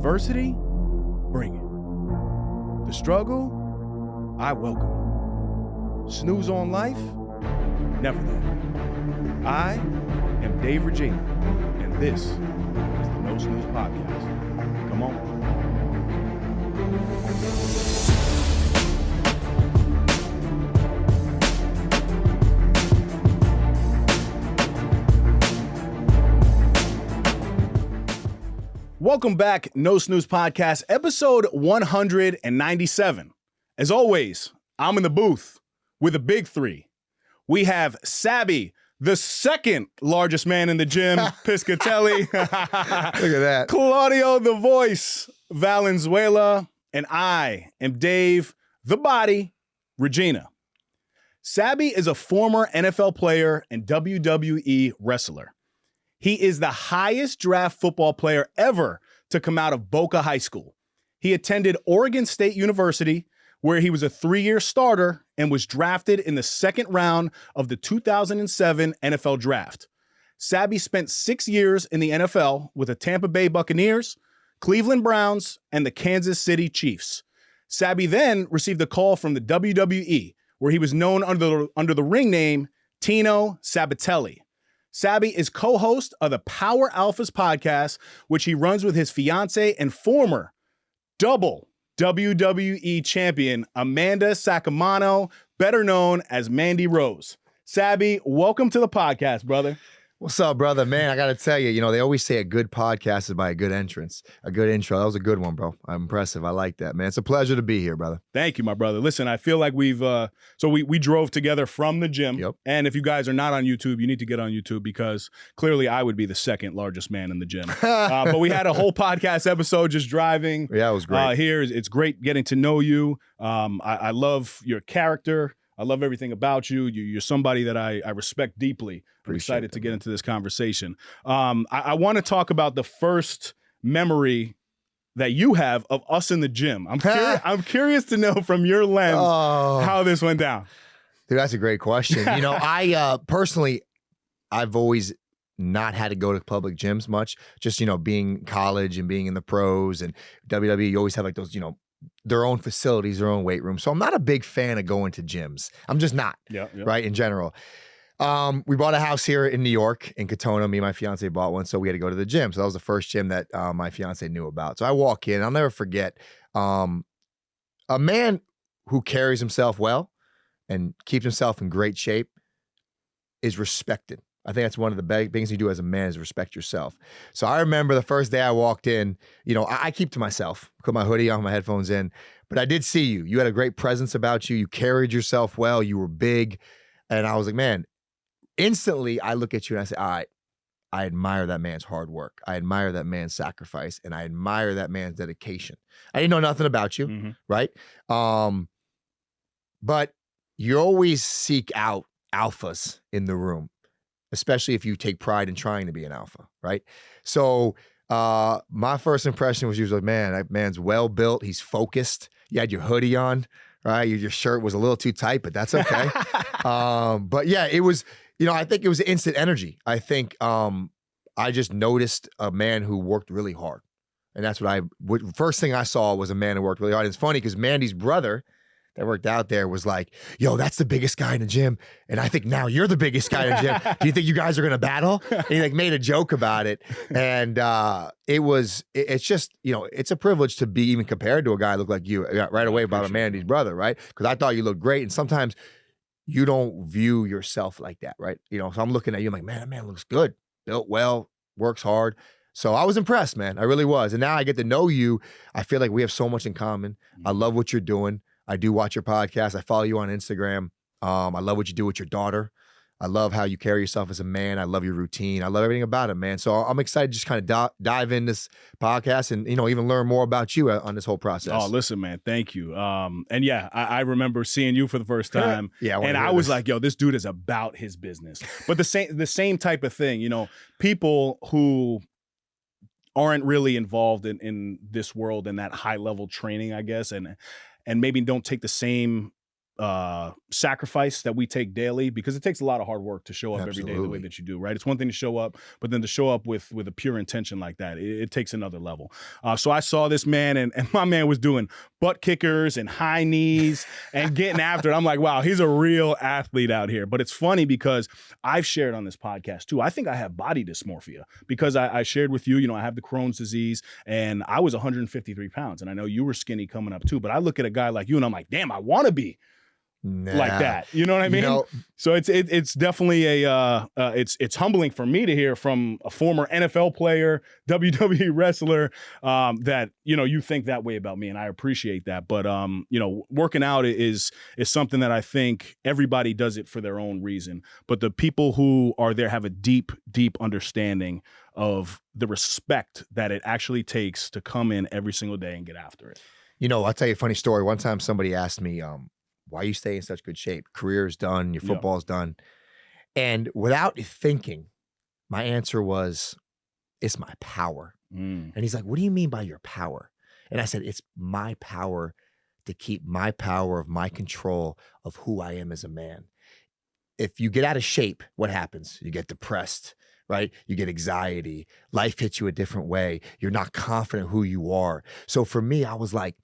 Adversity, bring it. The struggle, I welcome it. Snooze on life, never that. I am Dave Regina, and this is the No Snooze Podcast. Come on. Welcome back, No Snooze Podcast, episode 197. As always, I'm in the booth with the big three. We have Sabby, the second largest man in the gym, Piscitelli. Look at that. Claudio, the voice, Valenzuela. And I am Dave, the body, Regina. Sabby is a former NFL player and WWE wrestler. He is the highest draft football player ever to come out of Boca High School. He attended Oregon State University, where he was a 3-year starter and was drafted in the second round of the 2007 NFL Draft. Sabby spent 6 years in the NFL with the Tampa Bay Buccaneers, Cleveland Browns, and the Kansas City Chiefs. Sabby then received a call from the WWE, where he was known under the ring name Tino Sabatelli. Sabby is co-host of the Power Alphas podcast, which he runs with his fiance and former double WWE champion, Amanda Sacamano, better known as Mandy Rose. Sabby, welcome to the podcast, brother. What's up, brother? Man, I got to tell you, they always say a good podcast is by a good entrance, a good intro. That was a good one, bro. I'm impressive. I like that, man. It's a pleasure to be here, brother. Thank you, my brother. Listen, I feel like we drove together from the gym. Yep. And if you guys are not on YouTube, you need to get on YouTube because clearly I would be the second largest man in the gym. But we had a whole podcast episode just driving. Yeah, it was great. Here, it's great getting to know you. I love your character. I love everything about you. You're somebody that I respect deeply. I'm excited to get into this conversation. I want to talk about the first memory that you have of us in the gym. I'm curious to know from your lens how this went down. Dude, that's a great question. I personally, I've always not had to go to public gyms much. Just, being in college and being in the pros and WWE, you always have like those, their own facilities, their own weight room. So I'm not a big fan of going to gyms. I'm just not, right, in general. We bought a house here in New York, in Katona. Me and my fiance bought one, so we had to go to the gym. So that was the first gym that my fiance knew about. So I walk in, I'll never forget, a man who carries himself well and keeps himself in great shape is respected. I think that's one of the big things you do as a man is respect yourself. So I remember the first day I walked in, I keep to myself, put my hoodie on, my headphones in, but I did see you. You had a great presence about you. You carried yourself well. You were big. And I was like, man, instantly I look at you and I say, all right, I admire that man's hard work. I admire that man's sacrifice, and I admire that man's dedication. I didn't know nothing about you, right? But you always seek out alphas in the room, especially if you take pride in trying to be an alpha, right? So my first impression was usually, man, that man's well built. He's focused. You had your hoodie on, right? Your shirt was a little too tight, but that's okay. But yeah, it was, I think it was instant energy. I think I just noticed a man who worked really hard. And that's first thing I saw was a man who worked really hard. And it's funny because Mandy's brother that worked out there was like, yo, that's the biggest guy in the gym. And I think now you're the biggest guy in the gym. Do you think you guys are going to battle? And he made a joke about it. And it's just, it's a privilege to be even compared to a guy who looked like you right away about a Mandy's brother, right? Because I thought you looked great. And sometimes you don't view yourself like that, right? So I'm looking at you, I'm like, man, that man looks good, built well, works hard. So I was impressed, man. I really was. And now I get to know you. I feel like we have so much in common. I love what you're doing. I do watch your podcast. I follow you on Instagram. I love what you do with your daughter. I love how you carry yourself as a man. I love your routine. I love everything about it, man. So I'm excited to just kind of dive in this podcast and, even learn more about you on this whole process. Oh, listen, man, thank you. And yeah, I remember seeing you for the first time. And I was like, yo, this dude is about his business. But the same type of thing, people who aren't really involved in this world and that high level training, I guess, and maybe don't take the same sacrifice that we take daily, because it takes a lot of hard work to show up every day the way that you do, right? It's one thing to show up, but then to show up with a pure intention like that, it takes another level. So I saw this man, and my man was doing butt kickers and high knees and getting after it. I'm like, wow, he's a real athlete out here. But it's funny because I've shared on this podcast too, I think I have body dysmorphia because I shared with you, I have the Crohn's disease, and I was 153 pounds, and I know you were skinny coming up too, but I look at a guy like you and I'm like, damn, I want to be like that. You know what I mean? So it's definitely it's humbling for me to hear from a former NFL player, WWE wrestler, that, you think that way about me, and I appreciate that. But, working out is something that I think everybody does it for their own reason. But the people who are there have a deep, deep understanding of the respect that it actually takes to come in every single day and get after it. I'll tell you a funny story. One time somebody asked me, why you stay in such good shape? Career's done, your football's done. And without thinking, my answer was, it's my power. And he's like, what do you mean by your power? And I said, it's my power to keep my power of my control of who I am as a man. If you get out of shape, what happens? You get depressed, right? You get anxiety. Life hits you a different way. You're not confident who you are. So for me, I was like,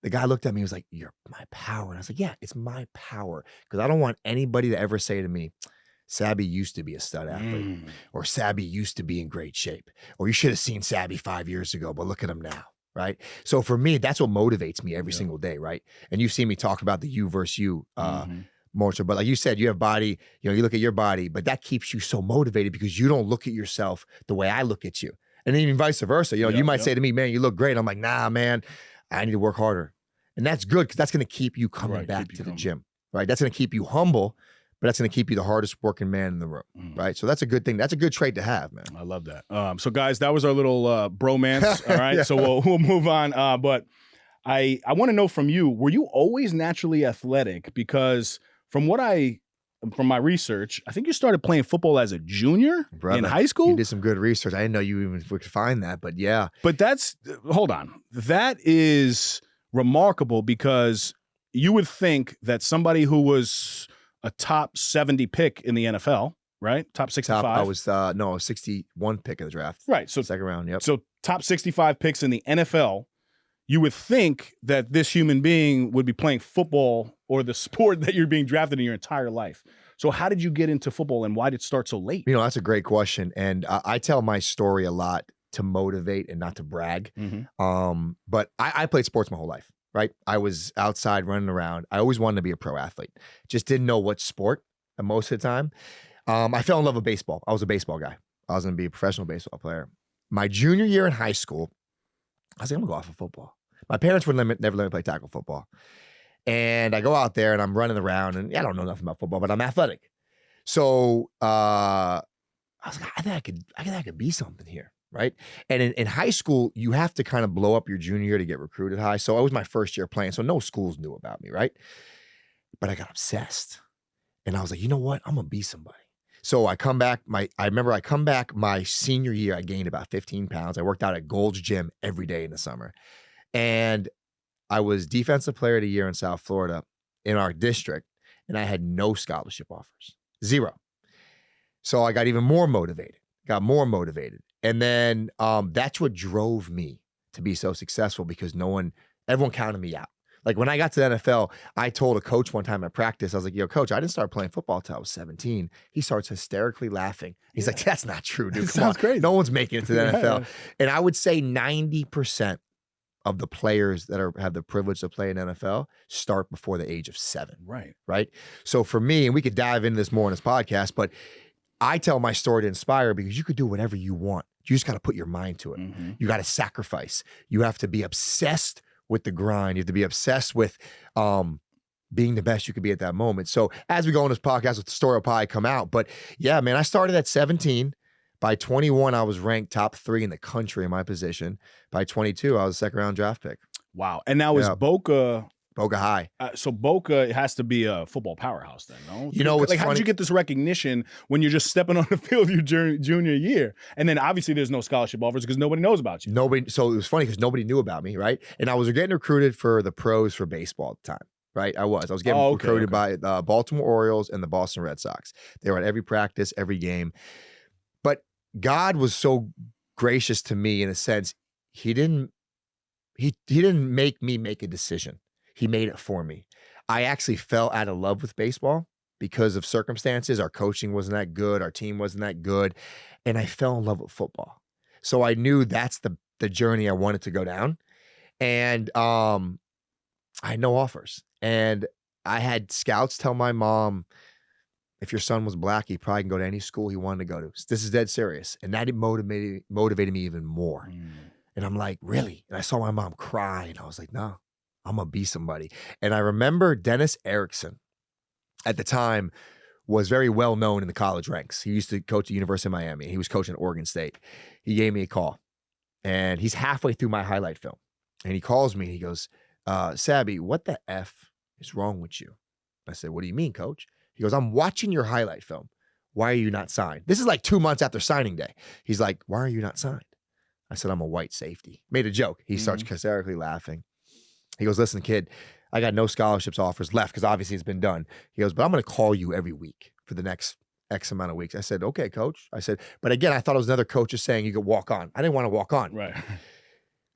the guy looked at me, he was like, you're my power. And I was like, yeah, it's my power. Because I don't want anybody to ever say to me, Sabby used to be a stud athlete, or Sabby used to be in great shape, or you should have seen Sabby 5 years ago, but look at him now, right? So for me, that's what motivates me every single day, right? And you've seen me talk about the you versus you more so. But like you said, you have body, you look at your body, but that keeps you so motivated because you don't look at yourself the way I look at you. And even vice versa. You might say to me, man, you look great. I'm like, nah, man, I need to work harder. And that's good because that's going to keep you coming back to the gym, right? That's going to keep you humble, but that's going to keep you the hardest working man in the room, right? So that's a good thing. That's a good trait to have, man. I love that. So guys, that was our little bromance, all right? So we'll move on. But I want to know from you, were you always naturally athletic? Because from my research, I think you started playing football as a junior in high school. You did some good research. I didn't know you even could find that, but yeah. But hold on. That is remarkable because you would think that somebody who was a top 70 pick in the NFL, right? Top 65. I was 61 pick of the draft. Right. So second round, yep. So top 65 picks in the NFL. You would think that this human being would be playing football or the sport that you're being drafted in your entire life. So how did you get into football and why did it start so late? That's a great question. And I tell my story a lot to motivate and not to brag. But I played sports my whole life, right? I was outside running around. I always wanted to be a pro athlete. Just didn't know what sport most of the time. I fell in love with baseball. I was a baseball guy. I was going to be a professional baseball player. My junior year in high school, I was like, I'm going to go off of football. My parents would never let me play tackle football. And I go out there and I'm running around and I don't know nothing about football, but I'm athletic. So I was like, I think I could be something here, right? And in high school, you have to kind of blow up your junior year to get recruited high. So it was my first year playing, so no schools knew about me, right? But I got obsessed. And I was like, you know what? I'm going to be somebody. So I come back, my senior year, I gained about 15 pounds. I worked out at Gold's Gym every day in the summer. And I was defensive player of the year in South Florida in our district, and I had no scholarship offers, 0. So I got even more motivated, And then that's what drove me to be so successful because everyone counted me out. Like when I got to the NFL, I told a coach one time at practice, I was like, yo, coach, I didn't start playing football until I was 17. He starts hysterically laughing. He's like, that's not true, dude. Come on. Crazy. No one's making it to the NFL. And I would say 90% of the players that have the privilege to play in NFL start before the age of 7. Right. So for me, and we could dive into this more in this podcast, but I tell my story to inspire because you could do whatever you want. You just got to put your mind to it. You got to sacrifice. You have to be obsessed with the grind. You have to be obsessed with being the best you could be at that moment. So as we go on this podcast, the story will probably come out. But yeah, man, I started at 17. By 21, I was ranked top 3 in the country in my position. By 22, I was a second round draft pick. Wow. And now is Boca High. So Boca has to be a football powerhouse then, no? What's how did you get this recognition when you're just stepping on the field your junior year? And then obviously there's no scholarship offers because nobody knows about you. So it was funny because nobody knew about me, right? And I was getting recruited for the pros for baseball at the time, right? I was getting recruited by the Baltimore Orioles and the Boston Red Sox. They were at every practice, every game. But God was so gracious to me in a sense. He didn't make me make a decision. He made it for me. I actually fell out of love with baseball because of circumstances. Our coaching wasn't that good. Our team wasn't that good. And I fell in love with football. So I knew that's the journey I wanted to go down. And I had no offers. And I had scouts tell my mom, if your son was black, he probably can go to any school he wanted to go to. This is dead serious. And that motivated me even more. And I'm like, really? And I saw my mom cry, and I was like, no, I'm going to be somebody. And I remember Dennis Erickson at the time was very well known in the college ranks. He used to coach at the University of Miami. He was coaching at Oregon State. He gave me a call, and he's halfway through my highlight film. And he calls me, and he goes, Sabby, what the F is wrong with you? I said, what do you mean, coach? He goes, I'm watching your highlight film. Why are you not signed? This is like 2 months after signing day. He's like, why are you not signed? I said, I'm a white safety. Made a joke. He starts hysterically laughing. He goes, listen, kid, I got no scholarships offers left because obviously it's been done. He goes, but I'm going to call you every week for the next X amount of weeks. I said, okay, coach. I said, but again, I thought it was another coach just saying you could walk on. I didn't want to walk on. Right.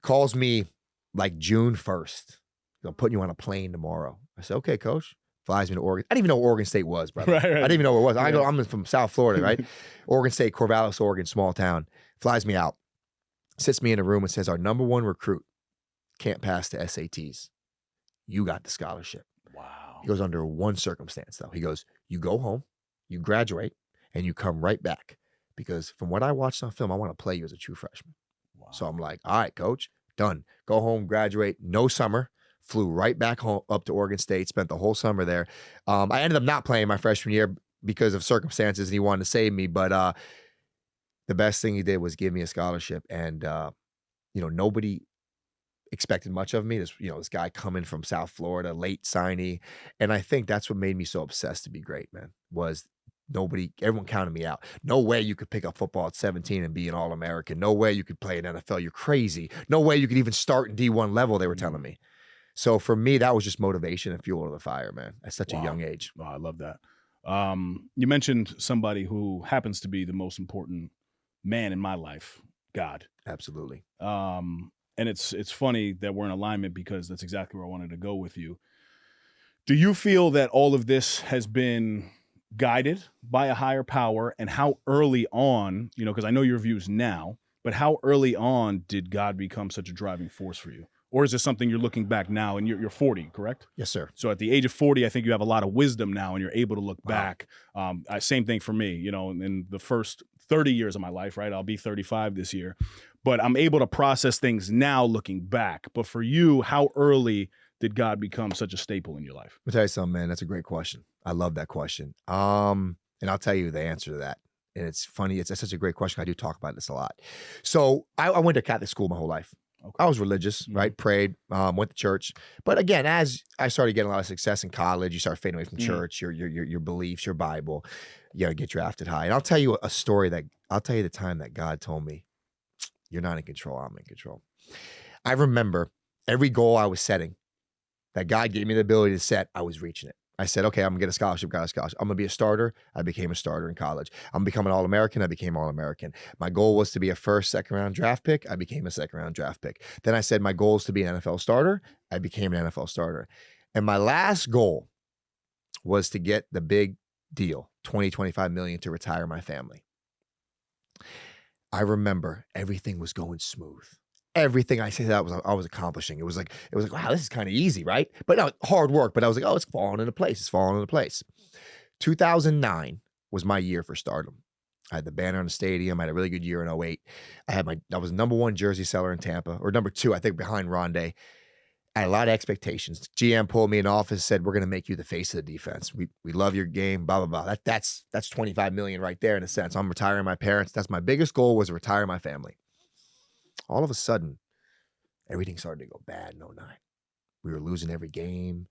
Calls me like June 1st. They'll put you on a plane tomorrow. I said, okay, coach. Flies me to Oregon. I didn't even know where Oregon State was, brother. Right. I didn't even know where it was. I'm from South Florida, right? Oregon State, Corvallis, Oregon, small town. Flies me out. Sits me in a room and says, our number one recruit can't pass the SATs. You got the scholarship. Wow. He goes, under one circumstance, though. He goes, you go home, you graduate, and you come right back. Because from what I watched on film, I want to play you as a true freshman. Wow. So I'm like, all right, coach, done. Go home, graduate, no summer. Flew right back home up to Oregon State, spent the whole summer there. I ended up not playing my freshman year because of circumstances, and he wanted to save me. But the best thing he did was give me a scholarship. And, nobody expected much of me. This guy coming from South Florida, late signee. And I think that's what made me so obsessed to be great, man, was everyone counted me out. No way you could pick up football at 17 and be an All-American. No way you could play in NFL. You're crazy. No way you could even start in D1 level, they were telling me. So for me, that was just motivation and fuel to the fire, man, at such a young age. Wow, I love that. You mentioned somebody who happens to be the most important man in my life, God. Absolutely. And it's funny that we're in alignment because that's exactly where I wanted to go with you. Do you feel that all of this has been guided by a higher power, and how early on, because I know your views now, but how early on did God become such a driving force for you? Or is this something you're looking back now, and you're 40, correct? Yes, sir. So at the age of 40, I think you have a lot of wisdom now, and you're able to look back. Same thing for me, in the first 30 years of my life, right? I'll be 35 this year. But I'm able to process things now looking back. But for you, how early did God become such a staple in your life? I'll tell you something, man. That's a great question. I love that question. And I'll tell you the answer to that. And it's funny. It's such a great question. I do talk about this a lot. So I went to Catholic school my whole life. Okay. I was religious, right? Prayed, went to church. But again, as I started getting a lot of success in college, you start fading away from church, your beliefs, your Bible. You got to get drafted high. And I'll tell you a story I'll tell you the time that God told me, you're not in control, I'm in control. I remember every goal I was setting that God gave me the ability to set, I was reaching it. I said, okay, I'm gonna get a scholarship, got a scholarship. I'm gonna be a starter. I became a starter in college. I'm gonna become an All-American. I became All-American. My goal was to be a first, second round draft pick. I became a second round draft pick. Then I said my goal is to be an NFL starter. I became an NFL starter. And my last goal was to get the big deal, 25 million to retire my family. I remember everything was going smooth. Everything I said that I was accomplishing. It was like, wow, this is kind of easy, right? But no, hard work. But I was like, oh, it's falling into place. It's falling into place. 2009 was my year for stardom. I had the banner in the stadium. I had a really good year in 2008. I was number one jersey seller in Tampa, or number two, I think, behind Rondé. I had a lot of expectations. GM pulled me in office, said, we're going to make you the face of the defense. We love your game, blah, blah, blah. That's 25 million right there in a sense. I'm retiring my parents. That's my biggest goal, was to retire my family. All of a sudden, everything started to go bad in 2009. We were losing every game.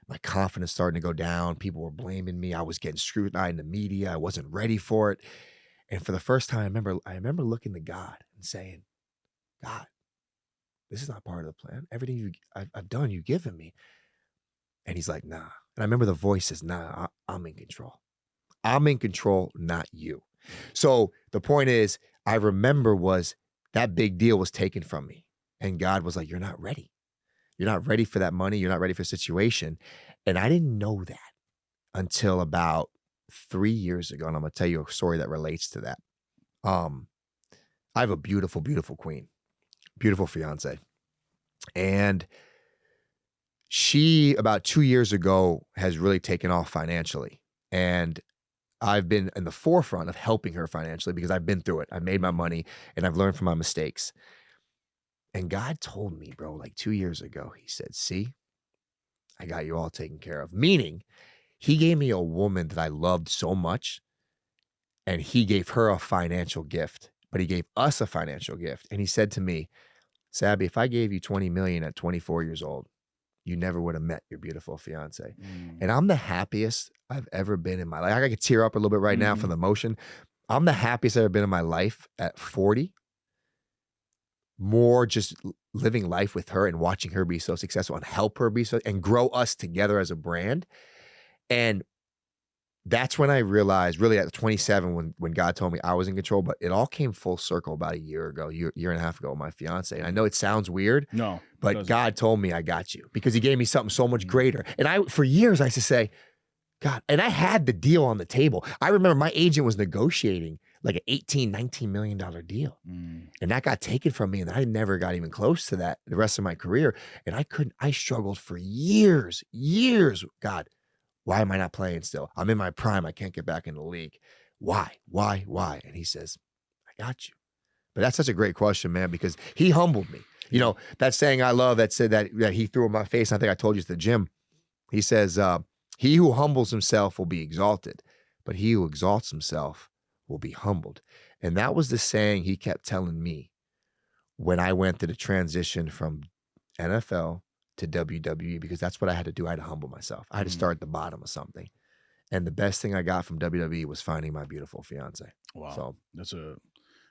My confidence started to go down. People were blaming me. I was getting scrutinized in the media. I wasn't ready for it. And for the first time, I remember looking to God and saying, God, this is not part of the plan. Everything I've done, you've given me. And he's like, nah. And I remember the voice says, nah, I'm in control. I'm in control, not you. So the point is, I remember was that big deal was taken from me. And God was like, you're not ready. You're not ready for that money. You're not ready for the situation. And I didn't know that until about 3 years ago. And I'm going to tell you a story that relates to that. I have a beautiful, beautiful queen, beautiful fiance. And she, about 2 years ago, has really taken off financially. And I've been in the forefront of helping her financially because I've been through it. I made my money and I've learned from my mistakes. And God told me, bro, like 2 years ago, he said, see, I got you all taken care of. Meaning he gave me a woman that I loved so much, and he gave her a financial gift, but he gave us a financial gift. And he said to me, Sabby, if I gave you 20 million at 24 years old, you never would have met your beautiful fiance. And I'm the happiest I've ever been in my life. I could tear up a little bit right now from the emotion. I'm the happiest I've ever been in my life at 40. More just living life with her and watching her be so successful and help her be so, and grow us together as a brand. And that's when I realized, really at 27, when God told me I was in control, but it all came full circle about a year ago, year and a half ago with my fiance. And I know it sounds weird, but God told me I got you because he gave me something so much greater. And for years I used to say, God, and I had the deal on the table. I remember my agent was negotiating like an $18-19 million deal. And that got taken from me. And I never got even close to that the rest of my career. And I struggled for years. God, why am I not playing still? I'm in my prime. I can't get back in the league. Why? And he says, I got you. But that's such a great question, man, because he humbled me. You know, that saying I love that said that he threw in my face. I think I told you at the gym. He says, he who humbles himself will be exalted, but he who exalts himself will be humbled. And that was the saying he kept telling me when I went through the transition from NFL to WWE, because that's what I had to do. I had to humble myself. I had to start at the bottom of something. And the best thing I got from WWE was finding my beautiful fiance. Wow. So that's a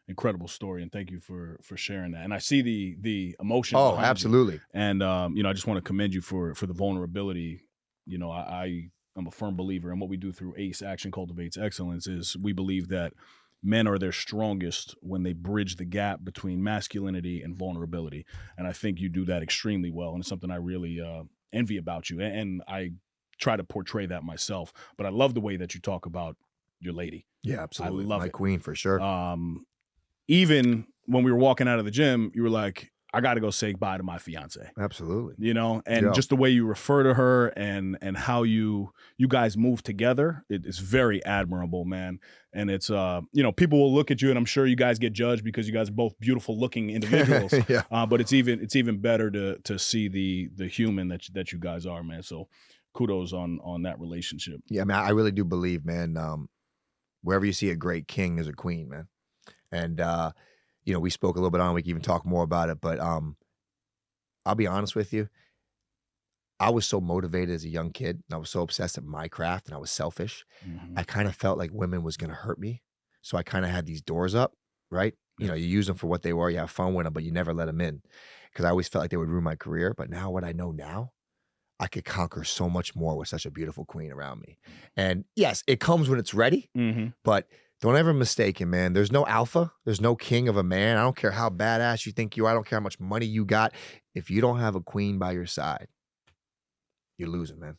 incredible story. And thank you for sharing that. And I see the emotion. Oh, absolutely. You. And, you know, I just want to commend you for the vulnerability. You know, I'm a firm believer in what we do through ACE, Action Cultivates Excellence, is we believe that men are their strongest when they bridge the gap between masculinity and vulnerability. And I think you do that extremely well. And it's something I really envy about you. And I try to portray that myself. But I love the way that you talk about your lady. Yeah, absolutely. I love my queen for sure. Even when we were walking out of the gym, you were like, I got to go say goodbye to my fiance. Absolutely. You know, and just the way you refer to her and how you guys move together, it's very admirable, man. And it's, you know, people will look at you and I'm sure you guys get judged because you guys are both beautiful looking individuals. But it's even better to see the human that you guys are, man. So kudos on that relationship. Yeah, man, I really do believe, man, wherever you see a great king, there's a queen, man. And, you know, we spoke a little bit on it. We can even talk more about it. But I'll be honest with you. I was so motivated as a young kid. And I was so obsessed with my craft and I was selfish. I kind of felt like women was going to hurt me. So I kind of had these doors up, right? You know, you use them for what they were. You have fun with them, but you never let them in. Because I always felt like they would ruin my career. But now what I know now, I could conquer so much more with such a beautiful queen around me. And yes, it comes when it's ready. But don't ever mistake it, man. There's no alpha. There's no king of a man. I don't care how badass you think you are. I don't care how much money you got. If you don't have a queen by your side, you're losing, man.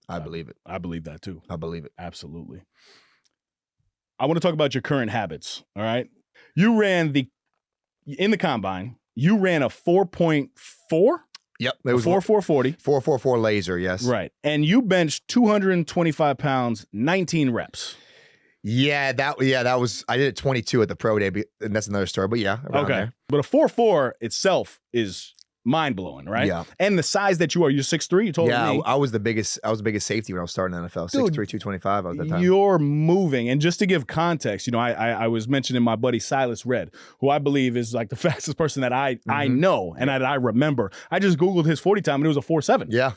I believe it. I believe that too. I believe it. Absolutely. I want to talk about your current habits. All right. You ran in the combine, you ran a 4.4. Yep. It was 4.40. 4.44 laser. Yes. Right. And you benched 225 pounds, 19 reps. Yeah, that was, I did it 22 at the pro day, and that's another story, but yeah. Okay. There. But a 4.4 itself is mind blowing, right? Yeah. And the size that you are, you're 6'3", you told me. Yeah, I was the biggest safety when I was starting in the NFL. 6'3", 225 at that time. You're moving. And just to give context, you know, I was mentioning my buddy Silas Red, who I believe is like the fastest person that I know and that I remember. I just Googled his 40 time and it was a 4.7. Yeah.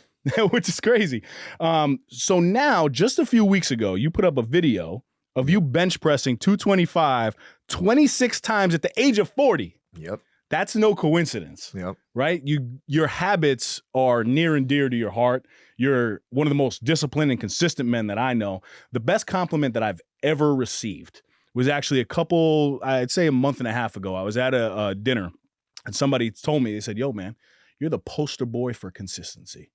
Which is crazy. So now, just a few weeks ago, you put up a video of you bench pressing 225 26 times at the age of 40. Yep. That's no coincidence, Yep. right? Your habits are near and dear to your heart. You're one of the most disciplined and consistent men that I know. The best compliment that I've ever received was actually I'd say a month and a half ago. I was at a dinner and somebody told me, they said, yo, man, you're the poster boy for consistency.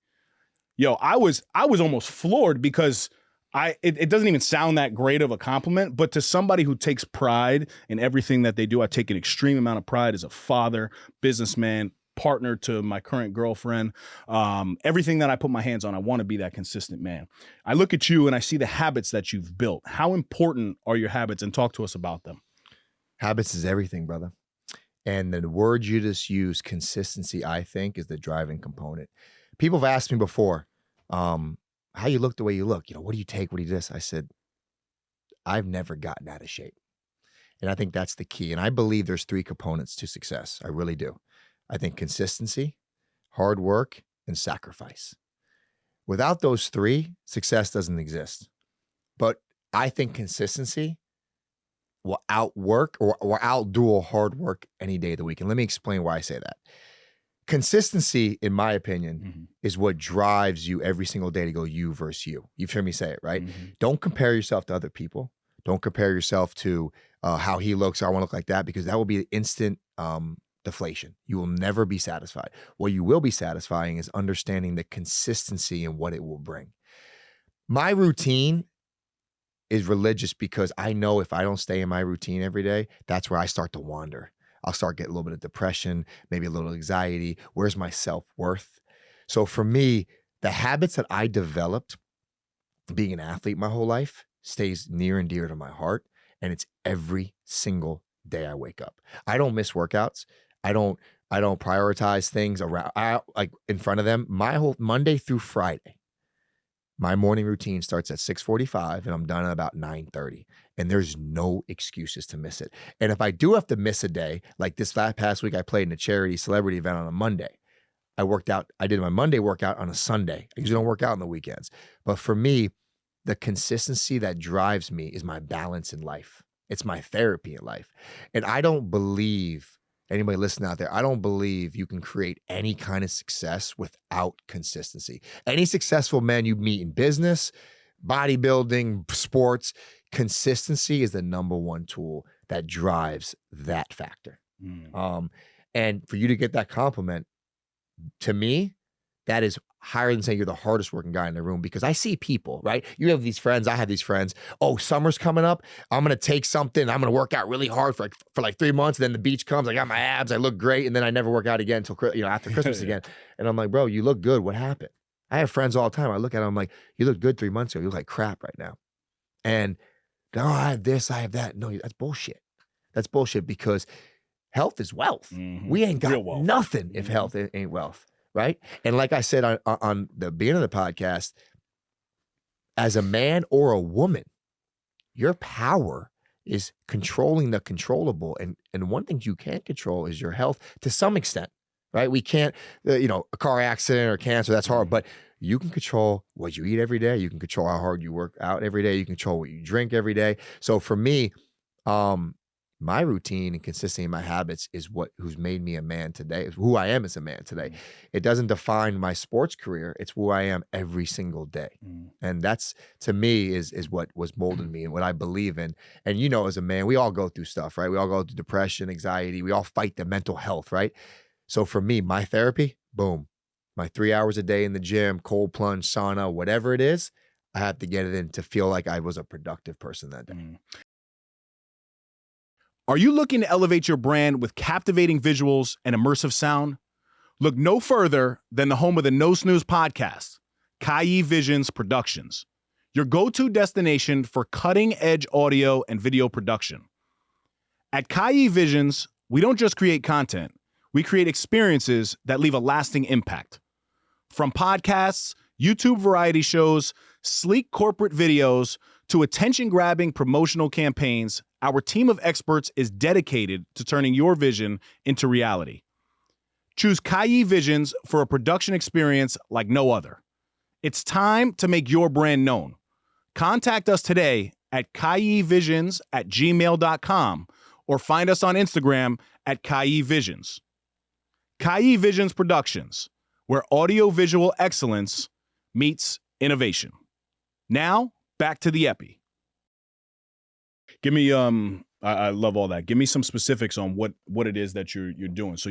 Yo, I was almost floored because it doesn't even sound that great of a compliment, but to somebody who takes pride in everything that they do, I take an extreme amount of pride as a father, businessman, partner to my current girlfriend. Everything that I put my hands on, I want to be that consistent man. I look at you and I see the habits that you've built. How important are your habits? And talk to us about them. Habits is everything, brother. And the word you just used, consistency, I think, is the driving component. People have asked me before, how you look the way you look. What do you take? What do you do this? I said, I've never gotten out of shape. And I think that's the key. And I believe there's 3 components to success. I really do. I think consistency, hard work, and sacrifice. Without those 3, success doesn't exist. But I think consistency will outwork or outduel hard work any day of the week. And let me explain why I say that. Consistency, in my opinion, is what drives you every single day to go you versus you. You've heard me say it, right? Don't compare yourself to other people. Don't compare yourself to how he looks. I want to look like that, because that will be instant deflation. You will never be satisfied. What you will be satisfying is understanding the consistency and what it will bring. My routine is religious because I know if I don't stay in my routine every day, that's where I start to wander. I'll start getting a little bit of depression, maybe a little anxiety. Where's my self-worth? So for me, the habits that I developed being an athlete my whole life stays near and dear to my heart. And it's every single day I wake up. I don't miss workouts. I don't prioritize things around, like in front of them. My whole Monday through Friday, my morning routine starts at 6:45 and I'm done at about 9:30. And there's no excuses to miss it. And if I do have to miss a day, like this past week, I played in a charity celebrity event on a Monday. I did my Monday workout on a Sunday. I usually don't work out on the weekends. But for me, the consistency that drives me is my balance in life. It's my therapy in life. And I don't believe, anybody listening out there, I don't believe you can create any kind of success without consistency. Any successful man you meet in business, bodybuilding, sports, consistency is the number one tool that drives that factor. And for you to get that compliment, to me, that is higher than saying you're the hardest working guy in the room, because I see people, right? You have these friends, I have these friends. Oh, summer's coming up. I'm going to take something. I'm going to work out really hard for like 3 months. And then the beach comes. I got my abs. I look great. And then I never work out again until, after Christmas again. And I'm like, bro, you look good. What happened? I have friends all the time. I look at them, I'm like, you look good 3 months ago. You look like crap right now. And no, I have this, I have that. No, that's bullshit. That's bullshit, because health is wealth. We ain't got nothing if health ain't wealth. Right. And like I said on the beginning of the podcast, as a man or a woman, your power is controlling the controllable. And one thing you can't control is your health to some extent. Right. We can't, a car accident or cancer, that's hard. But you can control what you eat every day. You can control how hard you work out every day. You can control what you drink every day. So for me, my routine and consistency in my habits is who's made me a man today, is who I am as a man today. It doesn't define my sports career. It's who I am every single day. And that's, to me, is what was molding me and what I believe in. And as a man, we all go through stuff, right? We all go through depression, anxiety. We all fight the mental health, right? So for me, my therapy, boom, my 3 hours a day in the gym, cold plunge, sauna, whatever it is, I have to get it in to feel like I was a productive person that day. Are you looking to elevate your brand with captivating visuals and immersive sound? Look no further than the home of the No Snooze podcast, Kayi Visions Productions, your go-to destination for cutting-edge audio and video production. At Kayi Visions, we don't just create content, we create experiences that leave a lasting impact. From podcasts, YouTube variety shows, sleek corporate videos, to attention-grabbing promotional campaigns, our team of experts is dedicated to turning your vision into reality. Choose Kayi Visions for a production experience like no other. It's time to make your brand known. Contact us today at kayivisions@gmail.com or find us on Instagram at Kai Visions. Kai Visions Productions, where audio-visual excellence meets innovation. Now, back to the Epi. Give me, I love all that. Give me some specifics on what it is that you're doing. So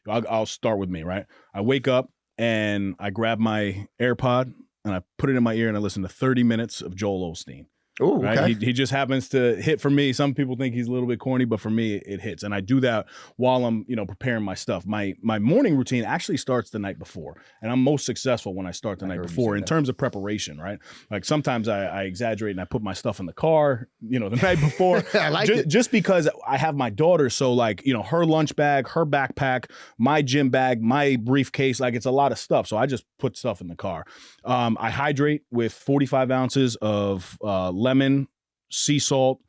I'll start with me, right? I wake up and I grab my AirPod and I put it in my ear and I listen to 30 minutes of Joel Osteen. Oh, right? okay. He just happens to hit for me. Some people think he's a little bit corny, but for me, it hits. And I do that while I'm, preparing my stuff. My morning routine actually starts the night before, and I'm most successful when I start the night before in terms of prepreparation, right? Like sometimes I exaggerate and I put my stuff in the car, the night before. I like it. Just because I have my daughter, so like, her lunch bag, her backpack, my gym bag, my briefcase, like it's a lot of stuff. So I just put stuff in the car. I hydrate with 45 ounces of lemon, sea salt,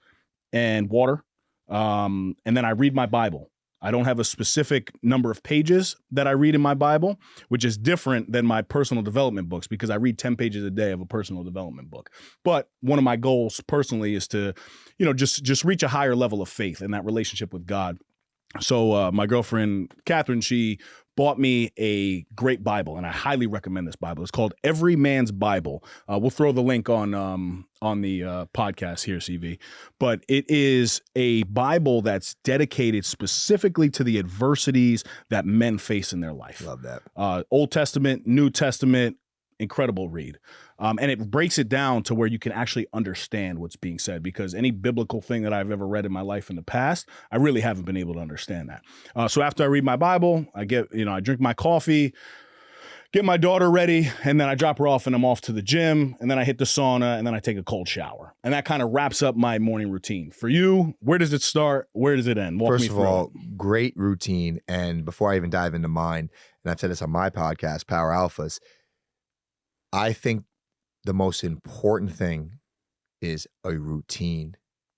and water. And then I read my Bible. I don't have a specific number of pages that I read in my Bible, which is different than my personal development books because I read 10 pages a day of a personal development book. But one of my goals personally is to, just reach a higher level of faith in that relationship with God. So my girlfriend, Catherine, she bought me a great Bible, and I highly recommend this Bible. It's called Every Man's Bible. We'll throw the link on the podcast here, CV. But it is a Bible that's dedicated specifically to the adversities that men face in their life. Love that. Old Testament, New Testament, incredible read. And it breaks it down to where you can actually understand what's being said, because any biblical thing that I've ever read in my life in the past, I really haven't been able to understand that. So after I read my Bible, I I drink my coffee, get my daughter ready, and then I drop her off and I'm off to the gym, and then I hit the sauna, and then I take a cold shower. And that kind of wraps up my morning routine. For you, where does it start? Where does it end? Walk me through. First of all, great routine. And before I even dive into mine, and I've said this on my podcast, Power Alphas, I think the most important thing is a routine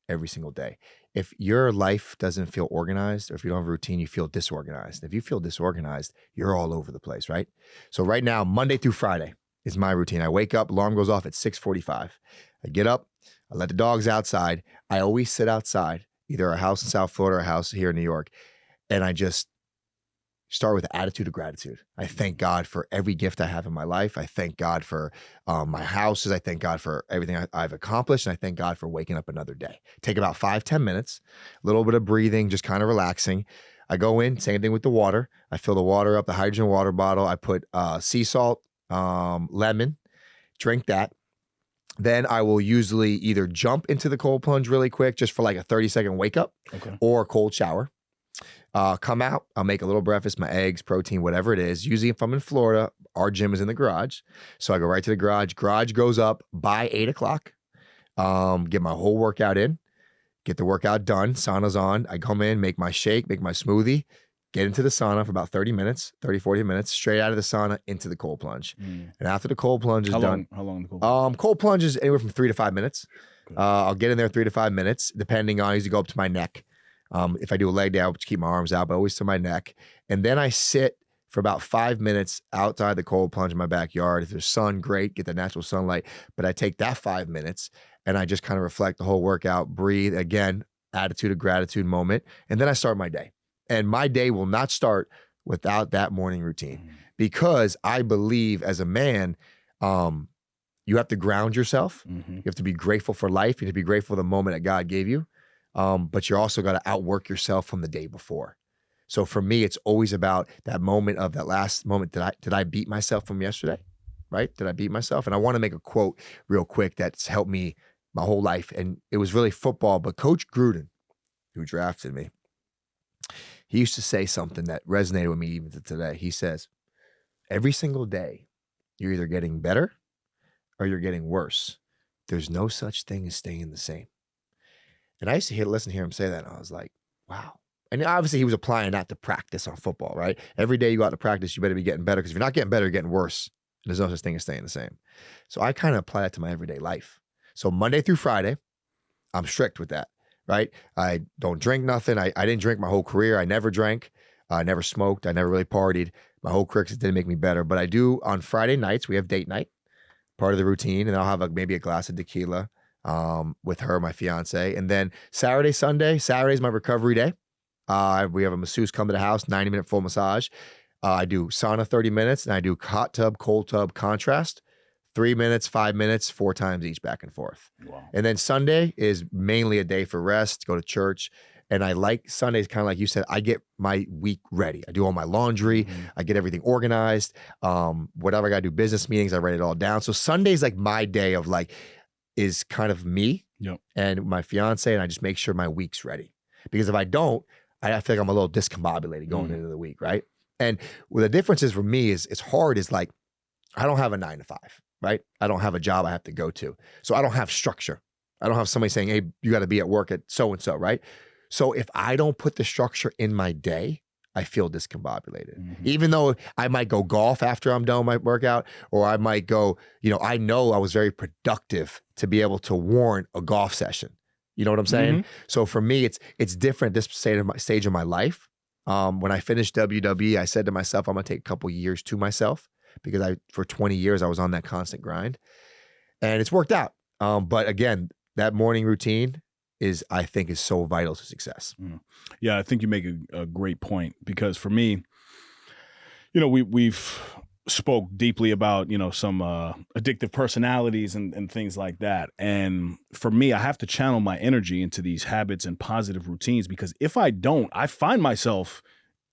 every single day. If your life doesn't feel organized, or if you don't have a routine, you feel disorganized. If you feel disorganized, you're all over the place, right? So right now, Monday through Friday is my routine. I wake up, alarm goes off at 6:45. I get up, I let the dogs outside. I always sit outside, either a house in South Florida or a house here in New York, and I just start with an attitude of gratitude. I thank God for every gift I have in my life. I thank God for my houses. I thank God for everything I've accomplished. And I thank God for waking up another day. Take about 5-10 minutes, a little bit of breathing, just kind of relaxing. I go in, same thing with the water. I fill the water up, the hydrogen water bottle. I put sea salt, lemon, drink that. Then I will usually either jump into the cold plunge really quick, just for like a 30-second wake up, or a cold shower. Come out, I'll make a little breakfast, my eggs, protein, whatever it is. Usually if I'm in Florida, our gym is in the garage. So I go right to the garage. Garage goes up by 8 o'clock. Get my whole workout in, get the workout done. Sauna's on. I come in, make my shake, make my smoothie, get into the sauna for about 30 minutes, 30, 40 minutes, straight out of the sauna into the cold plunge. And after the cold plunge is done. How long the cold plunge? Cold plunge is anywhere from 3 to 5 minutes. I'll get in there 3 to 5 minutes, depending on, I usually go up to my neck. If I do a leg day, I'll just keep my arms out, but always to my neck. And then I sit for about 5 minutes outside the cold plunge in my backyard. If there's sun, great, get the natural sunlight. But I take that 5 minutes and I just kind of reflect the whole workout, breathe, again, attitude of gratitude moment. And then I start my day. And my day will not start without that morning routine, because I believe as a man, you have to ground yourself. You have to be grateful for life. You have to be grateful for the moment that God gave you. But you're also got to outwork yourself from the day before. So for me, it's always about that moment of that last moment. Did I beat myself from yesterday? Right? Did I beat myself? And I want to make a quote real quick that's helped me my whole life. And it was really football, but Coach Gruden, who drafted me, he used to say something that resonated with me even to today. He says, every single day, you're either getting better or you're getting worse. There's no such thing as staying the same. And I used to listen to hear him say that, and I was like, wow. And obviously he was applying that to practice on football, right? Every day you go out to practice, you better be getting better, because if you're not getting better, you're getting worse. There's no such thing as staying the same. So I kind of apply that to my everyday life. So Monday through Friday, I'm strict with that, right? I don't drink nothing. I didn't drink my whole career. I never drank. I never smoked. I never really partied. My whole career, 'cause it didn't make me better. But I do on Friday nights, we have date night, part of the routine, and I'll have maybe a glass of tequila. with her, my fiance. And then Saturday, Sunday, Saturday's my recovery day. We have a masseuse come to the house, 90-minute full massage. I do sauna 30 minutes, and I do hot tub, cold tub, contrast, 3 minutes, 5 minutes, 4 times each, back and forth. Wow. And then Sunday is mainly a day for rest, go to church. And I like Sundays, kind of like you said, I get my week ready. I do all my laundry. I get everything organized. Whatever I got to do, business meetings, I write it all down. So Sunday's like my day of like, is kind of me and my fiance, and I just make sure my week's ready. Because if I don't, I feel like I'm a little discombobulated going into the week, right? And what the difference is for me is it's hard is like, I don't have a 9 to 5, right? I don't have a job I have to go to. So I don't have structure. I don't have somebody saying, hey, you got to be at work at so-and-so, right? So if I don't put the structure in my day, I feel discombobulated. Even though I might go golf after I'm done with my workout, or I might go, I know I was very productive to be able to warrant a golf session. You know what I'm saying? So for me, it's different this stage of my life. When I finished WWE, I said to myself, I'm gonna take a couple years to myself, because for 20 years I was on that constant grind, and it's worked out. But again, that morning routine I think is so vital to success. Yeah, I think you make a great point, because for me, we've spoke deeply about, some addictive personalities and things like that. And for me, I have to channel my energy into these habits and positive routines, because if I don't, I find myself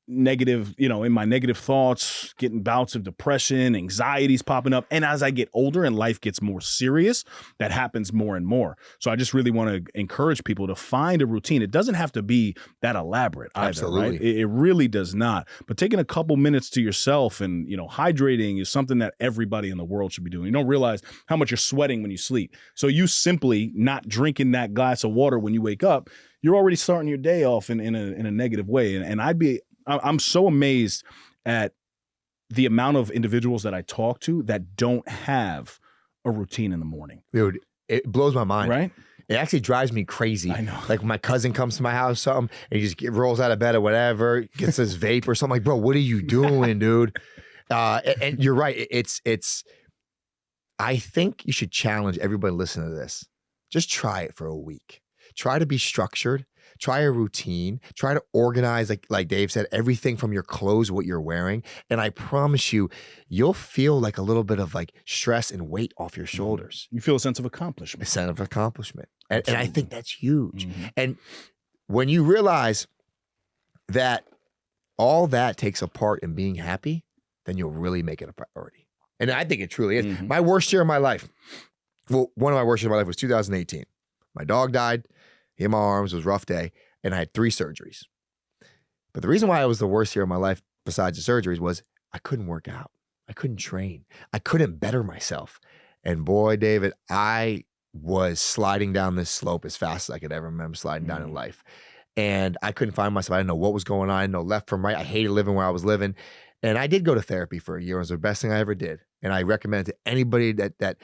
negative, in my negative thoughts, getting bouts of depression, anxieties popping up. And as I get older and life gets more serious, that happens more and more. So I just really want to encourage people to find a routine. It doesn't have to be that elaborate either, Absolutely. right? It really does not. But taking a couple minutes to yourself and, hydrating is something that everybody in the world should be doing. You don't realize how much you're sweating when you sleep. So you simply not drinking that glass of water when you wake up, you're already starting your day off in a negative way. And I'm so amazed at the amount of individuals that I talk to that don't have a routine in the morning. Dude, it blows my mind. Right? It actually drives me crazy. I know. Like when my cousin comes to my house or something, and he just rolls out of bed or whatever, gets his vape or something. Like, bro, what are you doing, dude? And you're right. I think you should challenge everybody listening to this. Just try it for a week. Try to be structured. Try a routine. Try to organize, like Dave said, everything from your clothes, what you're wearing. And I promise you'll feel like a little bit of like stress and weight off your shoulders. You feel a sense of accomplishment. A sense of accomplishment. And I think that's huge. And when you realize that all that takes a part in being happy, then you'll really make it a priority. And I think it truly is. My worst year of my life, well, one of my worst years of my life was 2018. My dog died. In my arms, it was a rough day, and I had 3 surgeries. But the reason why it was the worst year of my life, besides the surgeries, was I couldn't work out. I couldn't train. I couldn't better myself. And boy, David, I was sliding down this slope as fast as I could ever remember sliding down in life. And I couldn't find myself. I didn't know what was going on. I didn't know left from right. I hated living where I was living. And I did go to therapy for a year. It was the best thing I ever did. And I recommend it to anybody that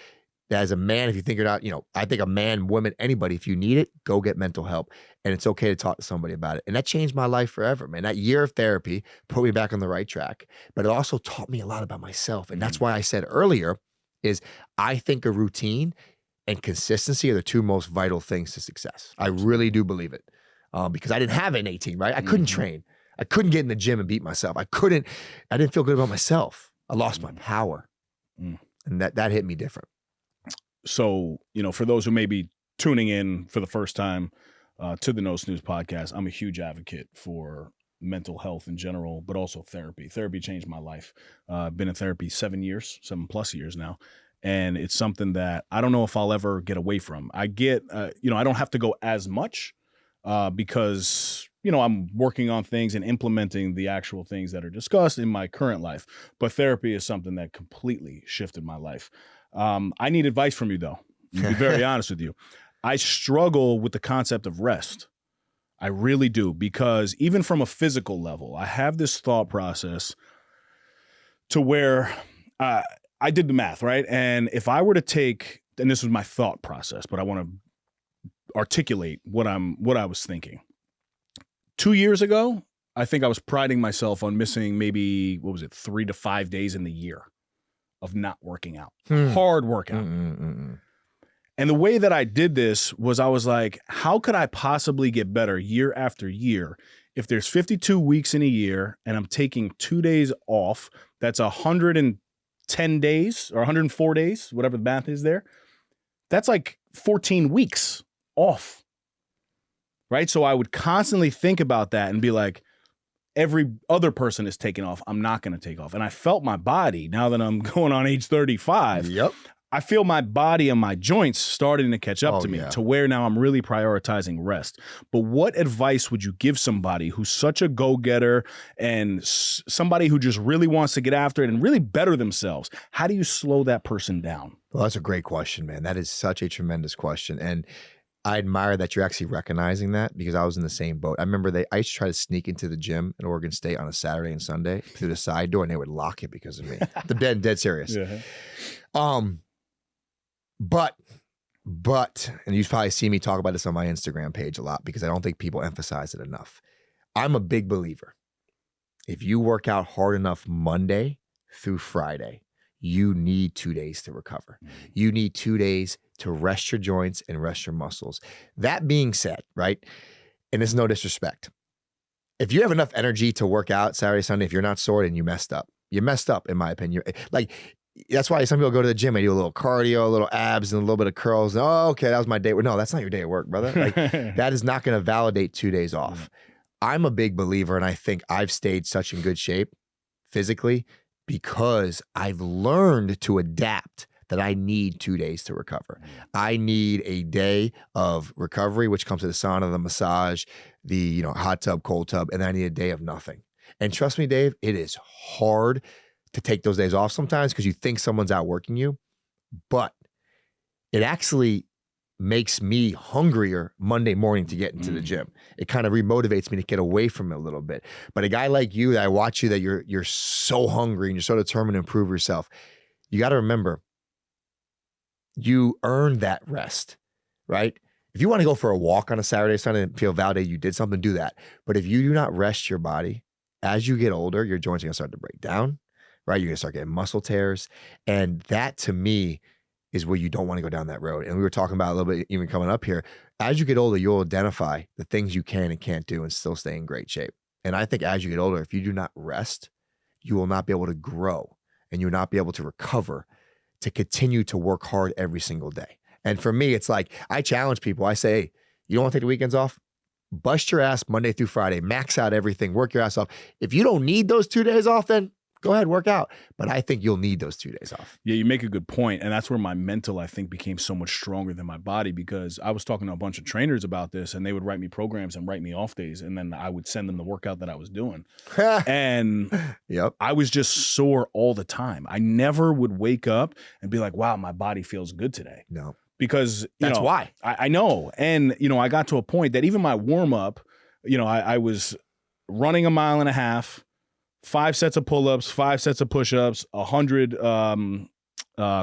as a man, if you think you're not, I think a man, woman, anybody, if you need it, go get mental help. And it's okay to talk to somebody about it. And that changed my life forever, man. That year of therapy put me back on the right track, but it also taught me a lot about myself. And that's why I said earlier is I think a routine and consistency are the 2 most vital things to success. I really do believe it. Because I didn't have it in 18, right? I couldn't train. I couldn't get in the gym and beat myself. I didn't feel good about myself. I lost my power. And that hit me different. So, for those who may be tuning in for the first time to the No Snooze podcast, I'm a huge advocate for mental health in general, but also therapy. Therapy changed my life. I've been in therapy 7+ years now. And it's something that I don't know if I'll ever get away from. I don't have to go as much because, I'm working on things and implementing the actual things that are discussed in my current life. But therapy is something that completely shifted my life. I need advice from you, though. To be very honest with you. I struggle with the concept of rest. I really do, because even from a physical level, I have this thought process to where I did the math, right? And if I were to take, and this was my thought process, but I want to articulate what I was thinking. 2 years ago, I think I was priding myself on missing maybe, 3 to 5 days in the year of not working out, hard workout. And the way that I did this was I was like, how could I possibly get better year after year if there's 52 weeks in a year and I'm taking 2 days off? That's 110 days or 104 days, whatever the math is there. That's like 14 weeks off, right? So I would constantly think about that and be like, every other person is taking off. I'm not going to take off. And I felt my body, now that I'm going on age 35, Yep. I feel my body and my joints starting to catch up to me to where now I'm really prioritizing rest. But what advice would you give somebody who's such a go-getter and somebody who just really wants to get after it and really better themselves? How do you slow that person down? Well, that's a great question, man. That is such a tremendous question. And I admire that you're actually recognizing that, because I was in the same boat. I remember I used to try to sneak into the gym at Oregon State on a Saturday and Sunday through the side door, and they would lock it because of me. I'm dead serious. Yeah. But, and you've probably seen me talk about this on my Instagram page a lot, because I don't think people emphasize it enough. I'm a big believer. If you work out hard enough Monday through Friday, you need 2 days to recover. You need 2 days to rest your joints and rest your muscles. That being said, right, and it's no disrespect, if you have enough energy to work out Saturday, Sunday, if you're not sore, then you messed up. You messed up, in my opinion. Like, that's why some people go to the gym and do a little cardio, a little abs, and a little bit of curls. And, oh, okay, that was my day. No, that's not your day at work, brother. Like, that is not going to validate 2 days off. I'm a big believer, and I think I've stayed such in good shape physically because I've learned to adapt that I need 2 days to recover. I need a day of recovery, which comes to the sauna, the massage, the hot tub, cold tub, and then I need a day of nothing. And trust me, Dave, it is hard to take those days off sometimes because you think someone's outworking you, but it actually makes me hungrier Monday morning to get into the gym. It kind of remotivates me to get away from it a little bit. But a guy like you, that I watch you, that you're so hungry and you're so determined to improve yourself, you got to remember, you earned that rest, right? If you want to go for a walk on a Saturday, Sunday, and feel validated you did something, do that. But if you do not rest your body, as you get older, your joints are going to start to break down, right? You're going to start getting muscle tears. And that, to me, is where you don't want to go down that road. And we were talking about a little bit even coming up here. As you get older, you'll identify the things you can and can't do and still stay in great shape. And I think as you get older, if you do not rest, you will not be able to grow and you'll not be able to recover to continue to work hard every single day. And for me, it's like, I challenge people. I say, hey, you don't want to take the weekends off? Bust your ass Monday through Friday, max out everything, work your ass off. If you don't need those 2 days off, then go ahead, work out. But I think you'll need those 2 days off. Yeah, you make a good point. And that's where my mental, I think, became so much stronger than my body, because I was talking to a bunch of trainers about this and they would write me programs and write me off days. And then I would send them the workout that I was doing. And I was just sore all the time. I never would wake up and be like, wow, my body feels good today. No. Because that's why. I know. And, I got to a point that even my warm up, I was running 1.5 miles, 5 sets of pull-ups, 5 sets of push-ups, 100